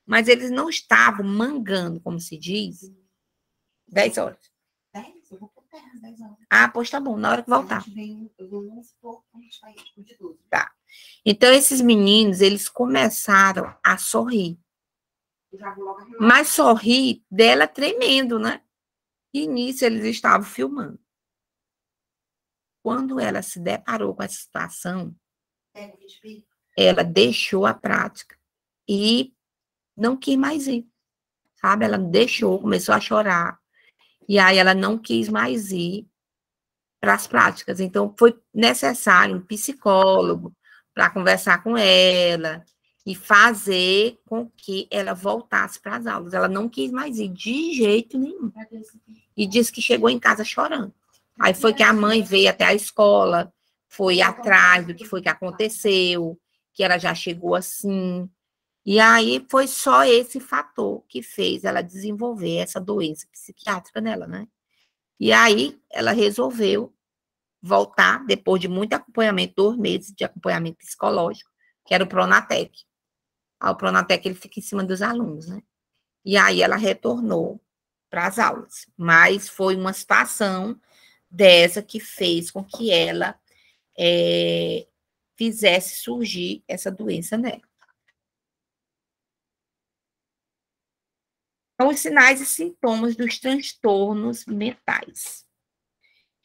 Mas eles não estavam mangando, como se diz. 10 horas. 10? Eu vou por terra às 10 horas. Ah, pois tá bom, na hora que voltar. Tá. Então, esses meninos, eles começaram a sorrir. Mas sorrir dela tremendo, né? E nisso eles estavam filmando. Quando ela se deparou com essa situação, ela deixou a prática e não quis mais ir, sabe? Ela deixou, começou a chorar. E aí ela não quis mais ir para as práticas. Então, foi necessário um psicólogo para conversar com ela e fazer com que ela voltasse para as aulas. Ela não quis mais ir de jeito nenhum. E disse que chegou em casa chorando. Aí foi que a mãe veio até a escola, foi atrás do que foi que aconteceu, que ela já chegou assim. E aí foi só esse fator que fez ela desenvolver essa doença psiquiátrica nela, né? E aí ela resolveu voltar, depois de muito acompanhamento, 2 meses de acompanhamento psicológico, que era o Pronatec. O Pronatec, ele fica em cima dos alunos, né? E aí ela retornou para as aulas. Mas foi uma situação dessa que fez com que ela fizesse surgir essa doença nela. Então, os sinais e sintomas dos transtornos mentais.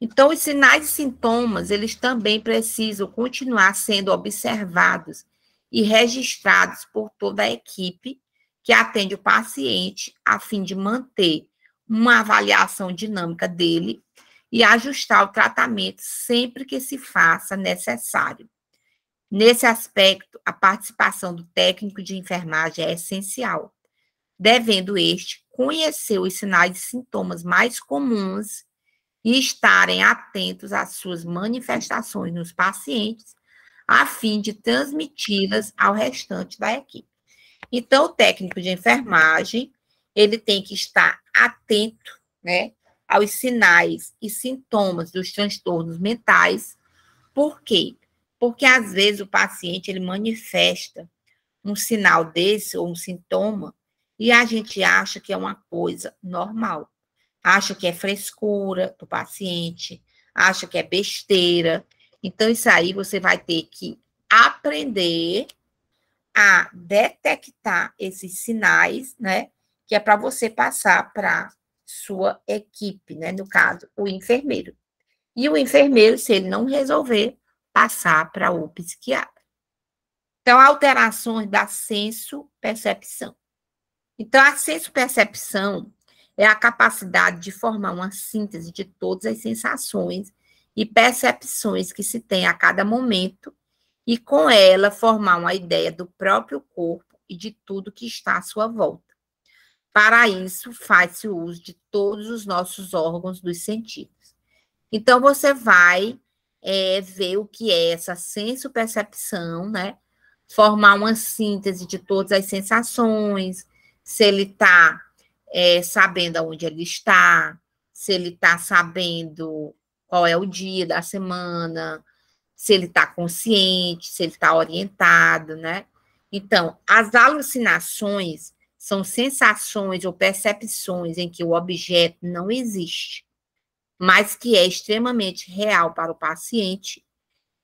Então, os sinais e sintomas, eles também precisam continuar sendo observados e registrados por toda a equipe que atende o paciente, a fim de manter uma avaliação dinâmica dele e ajustar o tratamento sempre que se faça necessário. Nesse aspecto, a participação do técnico de enfermagem é essencial, devendo este conhecer os sinais e sintomas mais comuns e estarem atentos às suas manifestações nos pacientes, a fim de transmiti-las ao restante da equipe. Então, o técnico de enfermagem, ele tem que estar atento, né, aos sinais e sintomas dos transtornos mentais. Por quê? Porque, às vezes, o paciente, ele manifesta um sinal desse, ou um sintoma, e a gente acha que é uma coisa normal. Acha que é frescura do paciente, acha que é besteira. Então, isso aí você vai ter que aprender a detectar esses sinais, né? Que é para você passar para sua equipe, né? No caso, o enfermeiro. E o enfermeiro, se ele não resolver, passar para o psiquiatra. Então, alterações da senso-percepção. Então, a senso-percepção é a capacidade de formar uma síntese de todas as sensações e percepções que se tem a cada momento e, com ela, formar uma ideia do próprio corpo e de tudo que está à sua volta. Para isso, faz-se o uso de todos os nossos órgãos dos sentidos. Então, você vai ver o que é essa senso-percepção, né? Formar uma síntese de todas as sensações, se ele está sabendo aonde ele está, se ele está sabendo qual é o dia da semana, se ele está consciente, se ele está orientado, né? Então, as alucinações são sensações ou percepções em que o objeto não existe, mas que é extremamente real para o paciente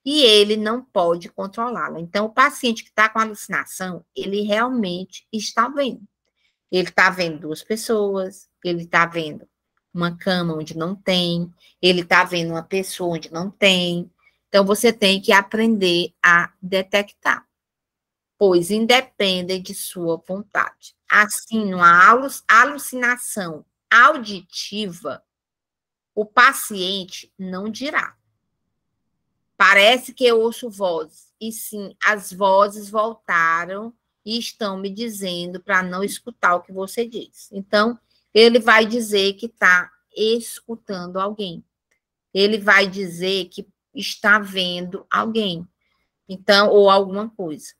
e ele não pode controlá-la. Então, o paciente que está com alucinação, ele realmente está vendo. Ele está vendo 2 pessoas, ele está vendo uma cama onde não tem, ele está vendo uma pessoa onde não tem. Então, você tem que aprender a detectar, pois independem de sua vontade. Assim, numa alucinação auditiva, o paciente não dirá: parece que eu ouço vozes. E sim, as vozes voltaram e estão me dizendo para não escutar o que você diz. Então, ele vai dizer que está escutando alguém. Ele vai dizer que está vendo alguém. Então, ou alguma coisa.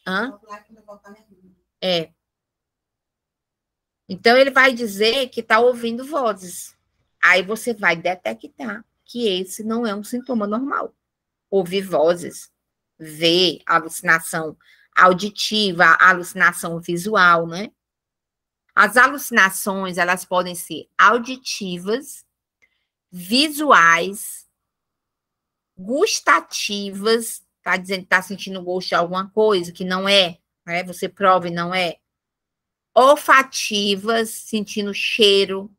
Hã? É. Então, ele vai dizer que está ouvindo vozes. Aí você vai detectar que esse não é um sintoma normal. Ouvir vozes, ver alucinação auditiva, alucinação visual, né? As alucinações, elas podem ser auditivas, visuais, gustativas, tá dizendo que tá sentindo gosto de alguma coisa que não é, né? Você prova e não é. Olfativas, sentindo cheiro,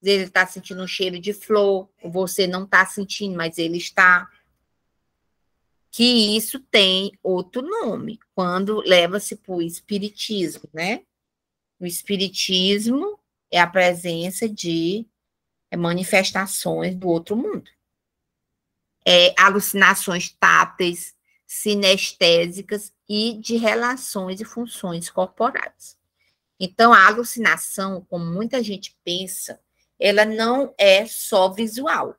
ele está sentindo um cheiro de flor, você não está sentindo, mas ele está. que isso tem outro nome, quando leva-se para o espiritismo, né? O espiritismo é a presença de manifestações do outro mundo. Alucinações táteis, sinestésicas e de relações e funções corporais. Então, a alucinação, como muita gente pensa, ela não é só visual.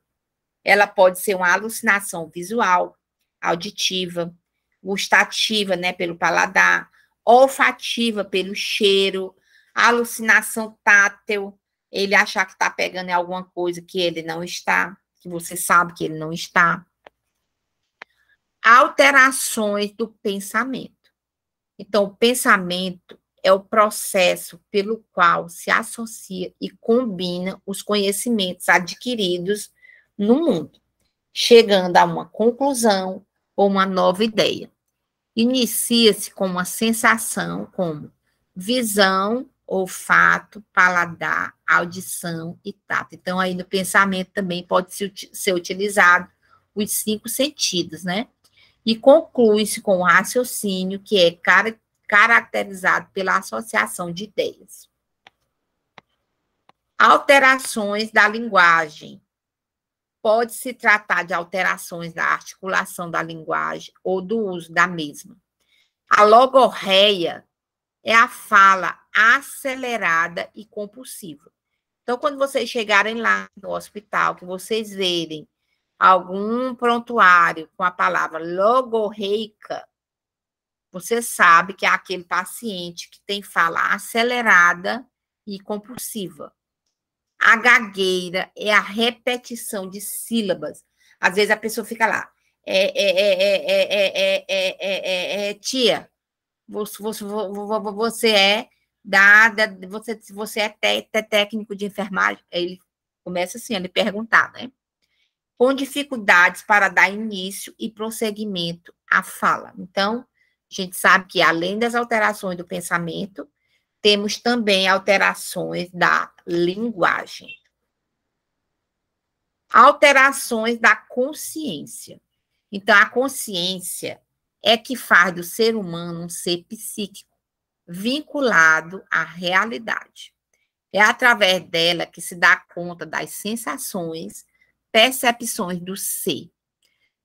Ela pode ser uma alucinação visual, auditiva, gustativa, né, pelo paladar, olfativa pelo cheiro, alucinação tátil, ele achar que está pegando em alguma coisa que ele não está, que você sabe que ele não está. Alterações do pensamento. Então, o pensamento é o processo pelo qual se associa e combina os conhecimentos adquiridos no mundo, chegando a uma conclusão ou uma nova ideia. Inicia-se com uma sensação como visão, olfato, paladar, audição e tato. Então, aí no pensamento também pode ser utilizado os 5 sentidos, né? E conclui-se com o raciocínio, que é caracterizado pela associação de ideias. Alterações da linguagem. Pode-se tratar de alterações da articulação da linguagem ou do uso da mesma. A logorreia é a fala acelerada e compulsiva. Então, quando vocês chegarem lá no hospital, que vocês verem algum prontuário com a palavra logorreica, você sabe que é aquele paciente que tem fala acelerada e compulsiva. A gagueira é a repetição de sílabas. Às vezes a pessoa fica lá, tia, você é você é técnico de enfermagem? Ele começa assim a lhe perguntar, né? Com dificuldades para dar início e prosseguimento à fala. Então, a gente sabe que, além das alterações do pensamento, temos também alterações da linguagem. Alterações da consciência. Então, a consciência é que faz do ser humano um ser psíquico, vinculado à realidade. É através dela que se dá conta das sensações, percepções do ser.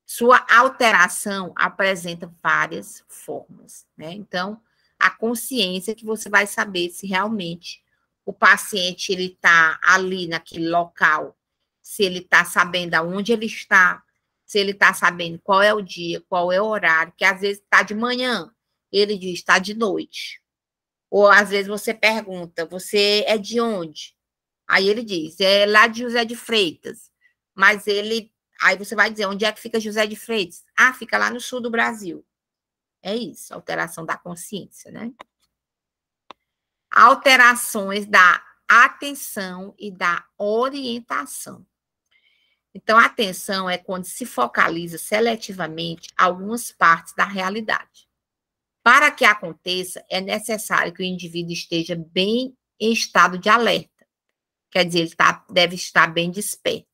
Sua alteração apresenta várias formas, né? Então, a consciência que você vai saber se realmente o paciente ele está ali naquele local, se ele está sabendo aonde ele está, se ele está sabendo qual é o dia, qual é o horário, que às vezes está de manhã, ele diz está de noite. Ou às vezes você pergunta, você é de onde? Aí ele diz, é lá de José de Freitas, mas aí você vai dizer, onde é que fica José de Freitas? Ah, fica lá no sul do Brasil. É isso, alteração da consciência, né? Alterações da atenção e da orientação. Então, a atenção é quando se focaliza seletivamente algumas partes da realidade. Para que aconteça, é necessário que o indivíduo esteja bem em estado de alerta. Quer dizer, ele deve estar bem desperto.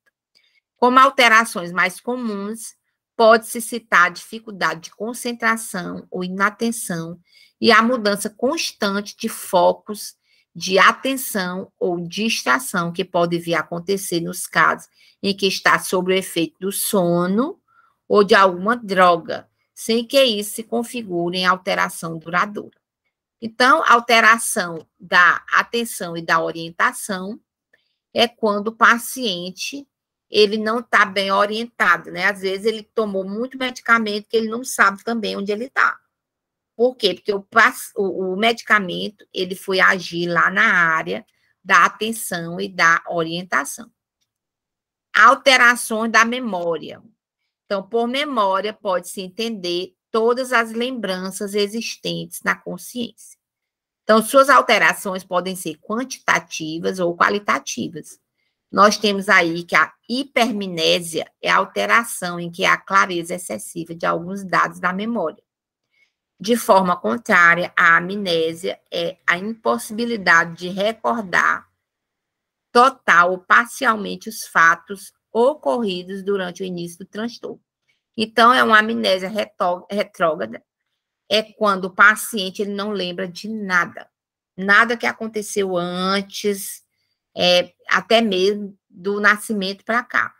Como alterações mais comuns, pode-se citar a dificuldade de concentração ou inatenção e a mudança constante de focos de atenção ou distração que pode vir a acontecer nos casos em que está sob o efeito do sono ou de alguma droga, sem que isso se configure em alteração duradoura. Então, alteração da atenção e da orientação é quando o paciente ele não está bem orientado, né? Às vezes ele tomou muito medicamento que ele não sabe também onde ele está. Por quê? Porque o medicamento, ele foi agir lá na área da atenção e da orientação. Alterações da memória. Então, por memória, pode-se entender todas as lembranças existentes na consciência. Então, suas alterações podem ser quantitativas ou qualitativas. Nós temos aí que a hipermnésia é a alteração em que há clareza excessiva de alguns dados da memória. De forma contrária, a amnésia é a impossibilidade de recordar total ou parcialmente os fatos ocorridos durante o início do transtorno. Então, é uma amnésia retrógrada, é quando o paciente ele não lembra de nada. Nada que aconteceu antes, até mesmo do nascimento para cá.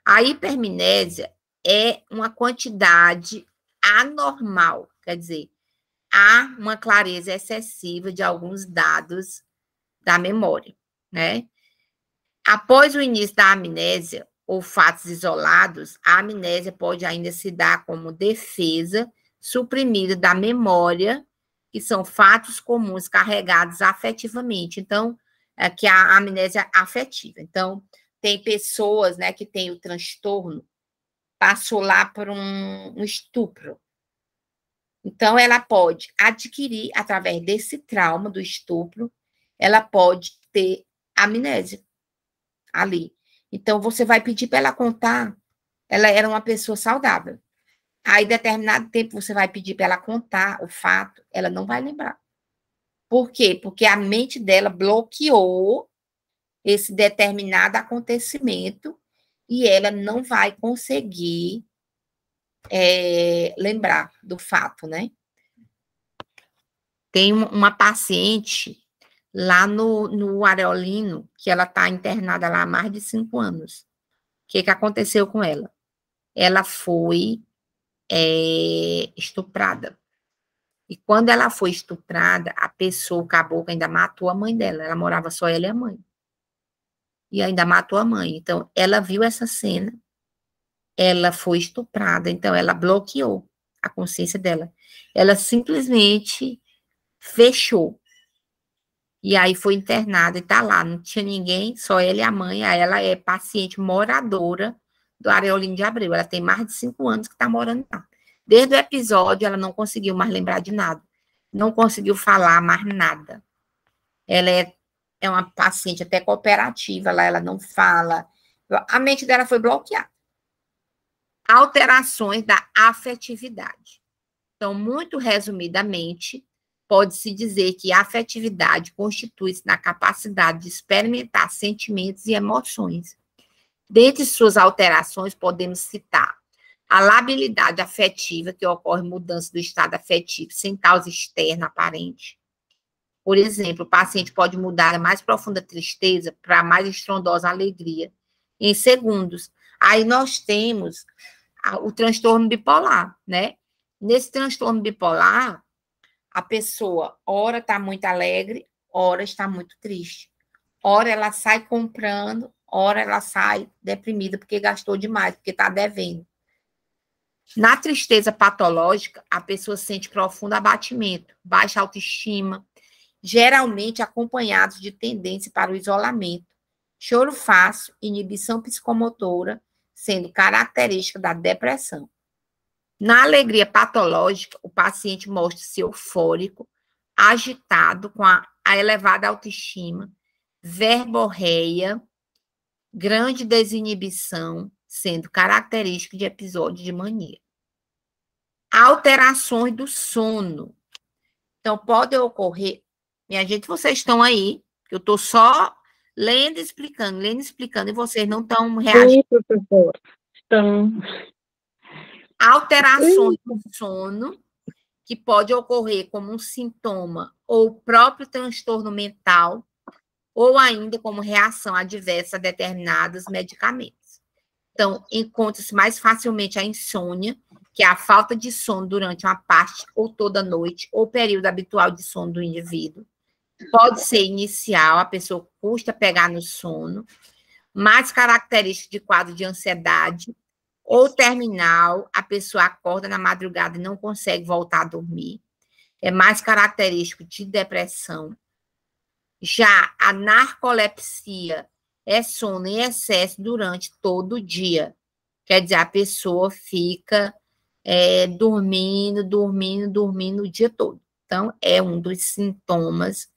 A hipermnésia é uma quantidade anormal, quer dizer, há uma clareza excessiva de alguns dados da memória, né? Após o início da amnésia ou fatos isolados, a amnésia pode ainda se dar como defesa suprimida da memória, que são fatos comuns carregados afetivamente. Então, que é a amnésia afetiva. Então, tem pessoas, né, que têm o transtorno, passou lá por um estupro. Então, ela pode adquirir, através desse trauma do estupro, ela pode ter amnésia ali. Então, você vai pedir para ela contar, ela era uma pessoa saudável. Aí, determinado tempo, você vai pedir para ela contar o fato, ela não vai lembrar. Por quê? Porque a mente dela bloqueou esse determinado acontecimento e ela não vai conseguir lembrar do fato, né? Tem uma paciente lá no Areolino, que ela está internada lá há mais de 5 anos. O que aconteceu com ela? Ela foi estuprada. E quando ela foi estuprada, a pessoa, o caboclo, ainda matou a mãe dela. Ela morava só ela e a mãe. E ainda matou a mãe. Então, ela viu essa cena, ela foi estuprada, então ela bloqueou a consciência dela. Ela simplesmente fechou. E aí foi internada e tá lá, não tinha ninguém, só ela e a mãe. Aí ela é paciente moradora do Areolino de Abreu. Ela tem mais de 5 anos que tá morando lá. Desde o episódio, ela não conseguiu mais lembrar de nada. Não conseguiu falar mais nada. Ela é uma paciente até cooperativa lá, ela não fala. A mente dela foi bloqueada. Alterações da afetividade. Então, muito resumidamente, pode-se dizer que a afetividade constitui-se na capacidade de experimentar sentimentos e emoções. Dentre suas alterações, podemos citar a labilidade afetiva, que ocorre mudança do estado afetivo sem causa externa aparente. Por exemplo, o paciente pode mudar a mais profunda tristeza para a mais estrondosa alegria em segundos. Aí nós temos o transtorno bipolar, né? Nesse transtorno bipolar, a pessoa, ora está muito alegre, ora está muito triste. Ora ela sai comprando, ora ela sai deprimida porque gastou demais, porque está devendo. Na tristeza patológica, a pessoa sente profundo abatimento, baixa autoestima, geralmente acompanhados de tendência para o isolamento, choro fácil, inibição psicomotora, sendo característica da depressão. Na alegria patológica, o paciente mostra-se eufórico, agitado, com a elevada autoestima, verborreia, grande desinibição, sendo característico de episódio de mania. Alterações do sono. Então, pode ocorrer... Minha gente, vocês estão aí, eu estou só lendo e explicando, e vocês não estão reagindo. Sim, professora. Então... Alterações do sono, que pode ocorrer como um sintoma ou próprio transtorno mental, ou ainda como reação adversa a determinados medicamentos. Então, encontra-se mais facilmente a insônia, que é a falta de sono durante uma parte ou toda a noite, ou período habitual de sono do indivíduo. Pode ser inicial, a pessoa custa pegar no sono, mais característico de quadro de ansiedade, ou terminal, a pessoa acorda na madrugada e não consegue voltar a dormir. É mais característico de depressão. Já a narcolepsia é sono em excesso durante todo o dia. Quer dizer, a pessoa fica dormindo o dia todo. Então, é um dos sintomas,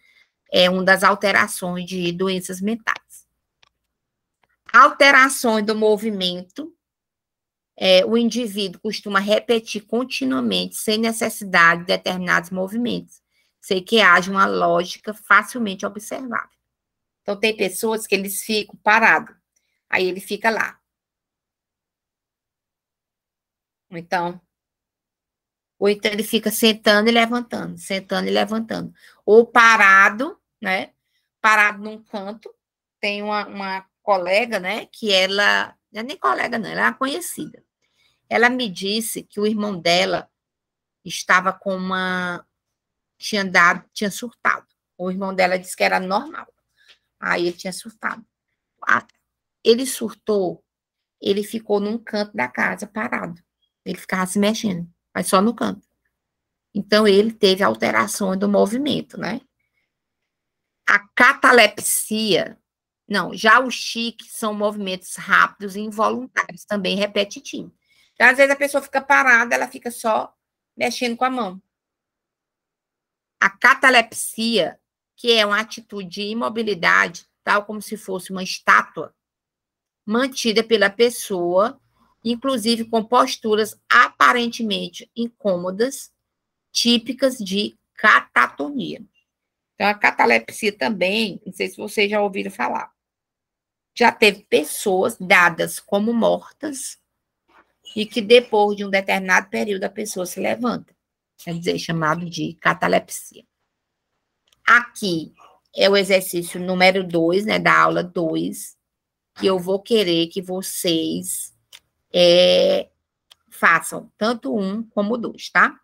é uma das alterações de doenças mentais. Alterações do movimento. O indivíduo costuma repetir continuamente, sem necessidade de determinados movimentos, sem que haja uma lógica facilmente observável. Então, tem pessoas que eles ficam parados, aí ele fica lá. Então, ou então ele fica sentando e levantando, sentando e levantando. Ou parado, né? Parado num canto. Tem uma colega, né? Que ela, não é nem colega, não, ela é uma conhecida. Ela me disse que o irmão dela estava com uma. Tinha surtado. O irmão dela disse que era normal. Aí ele tinha surtado. Ele surtou, ele ficou num canto da casa, parado. Ele ficava se mexendo, mas só no canto. Então, ele teve alterações do movimento, né? A catalepsia, não, já os tiques são movimentos rápidos e involuntários, também repetitivos. Então, às vezes a pessoa fica parada, ela fica só mexendo com a mão. A catalepsia, que é uma atitude de imobilidade, tal como se fosse uma estátua, mantida pela pessoa, inclusive com posturas aparentemente incômodas, típicas de catatonia. Então, a catalepsia também, não sei se vocês já ouviram falar, já teve pessoas dadas como mortas e que depois de um determinado período a pessoa se levanta. Quer dizer, chamado de catalepsia. Aqui é o exercício número 2, né, da aula 2, que eu vou querer que vocês façam tanto um como o 2, tá?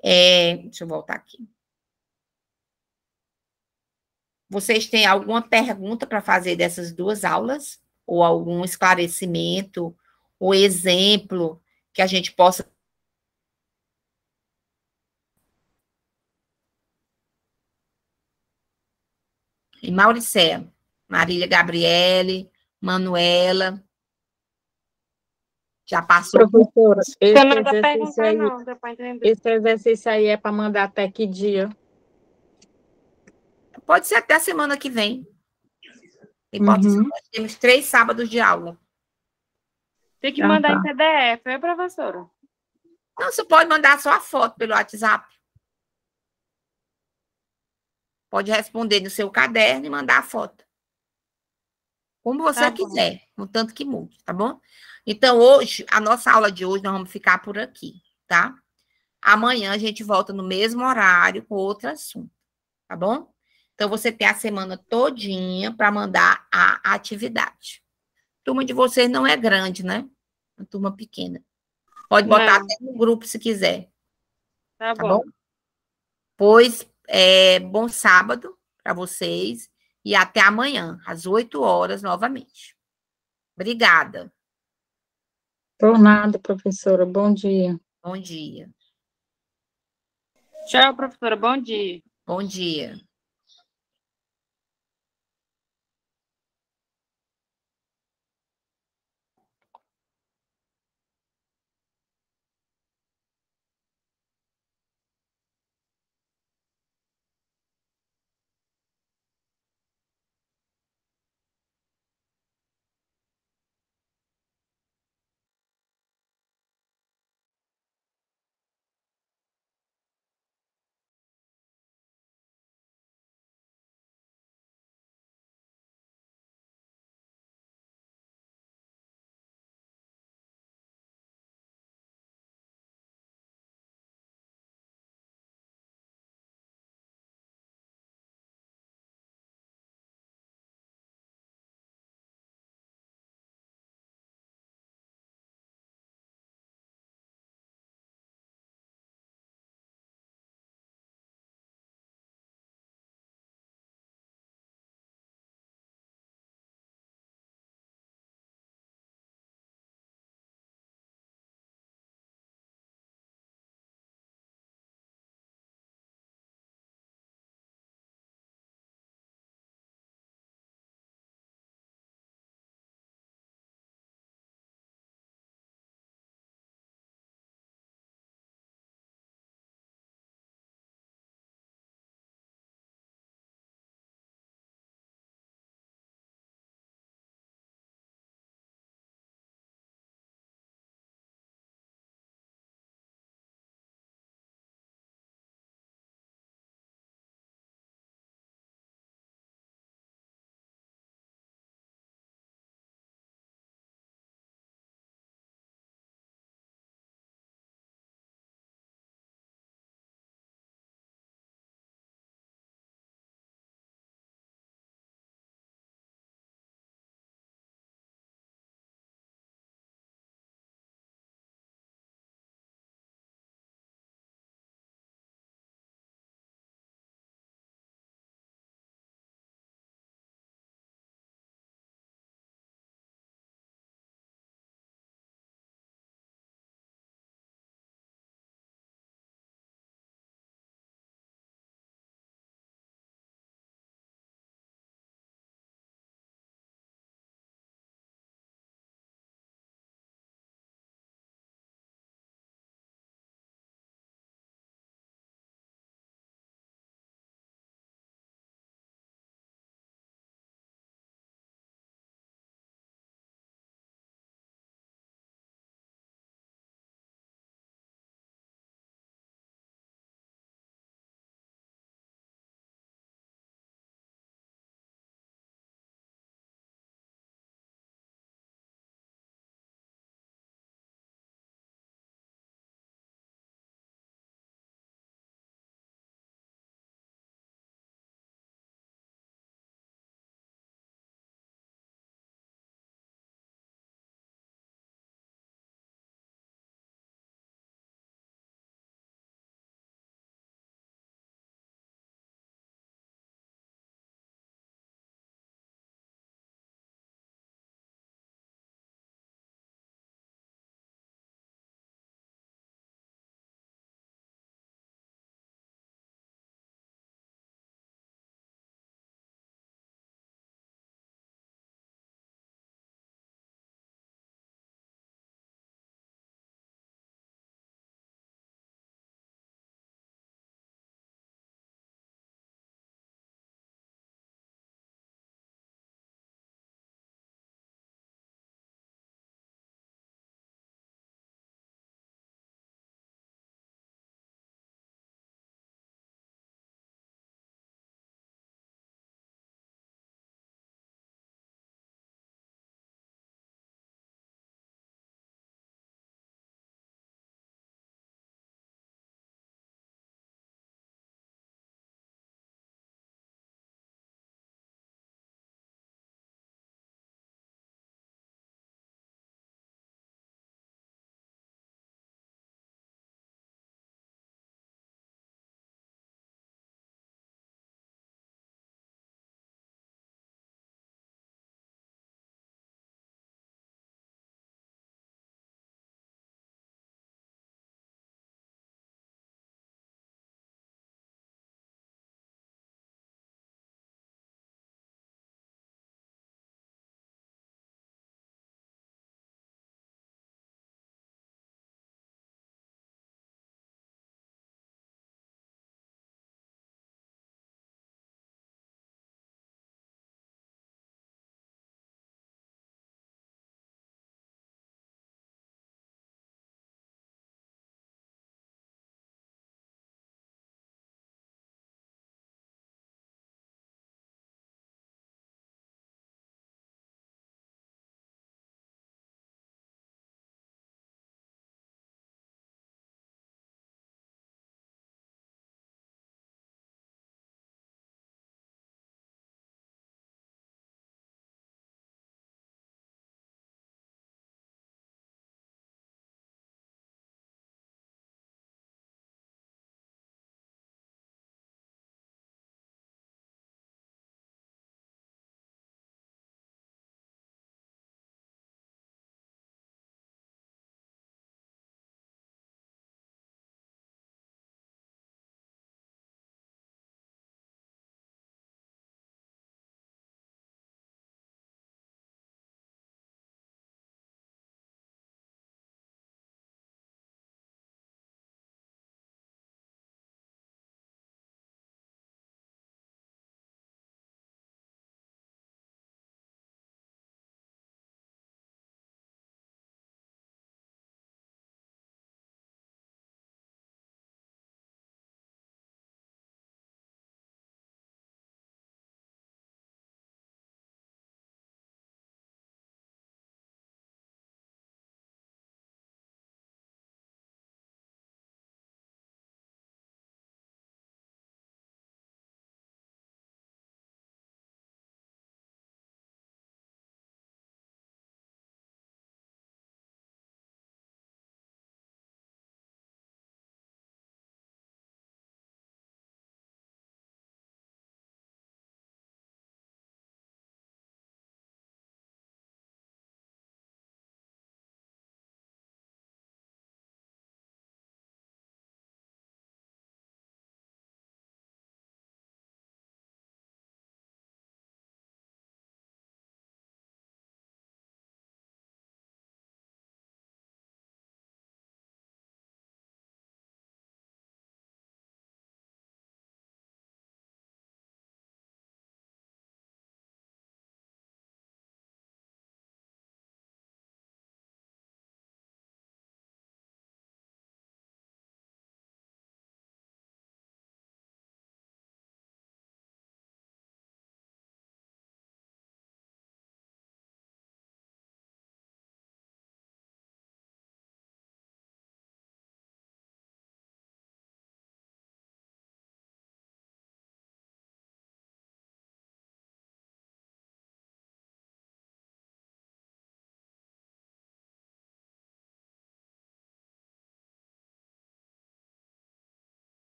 Deixa eu voltar aqui. Vocês têm alguma pergunta para fazer dessas duas aulas? Ou algum esclarecimento, ou exemplo que a gente possa. E Mauricéia, Marília Gabriele, Manuela, já passou. Professora, Tem nada a perguntar, não, deu para entender. esse exercício aí é para mandar até que dia? Pode ser até a semana que vem. Nós temos 3 sábados de aula. Tem que mandar em PDF, é, professora? Não, você pode mandar só a foto pelo WhatsApp. Pode responder no seu caderno e mandar a foto. Como você quiser, no tanto que mude, tá bom? Então, hoje, a nossa aula de hoje, nós vamos ficar por aqui, tá? Amanhã a gente volta no mesmo horário com outro assunto, tá bom? Então, você tem a semana todinha para mandar a atividade. A turma de vocês não é grande, né? Uma turma pequena. Pode botar até no grupo se quiser. Tá bom? Pois, bom sábado para vocês e até amanhã, às 8h, novamente. Obrigada. Por nada, professora. Bom dia. Bom dia. Tchau, professora. Bom dia. Bom dia.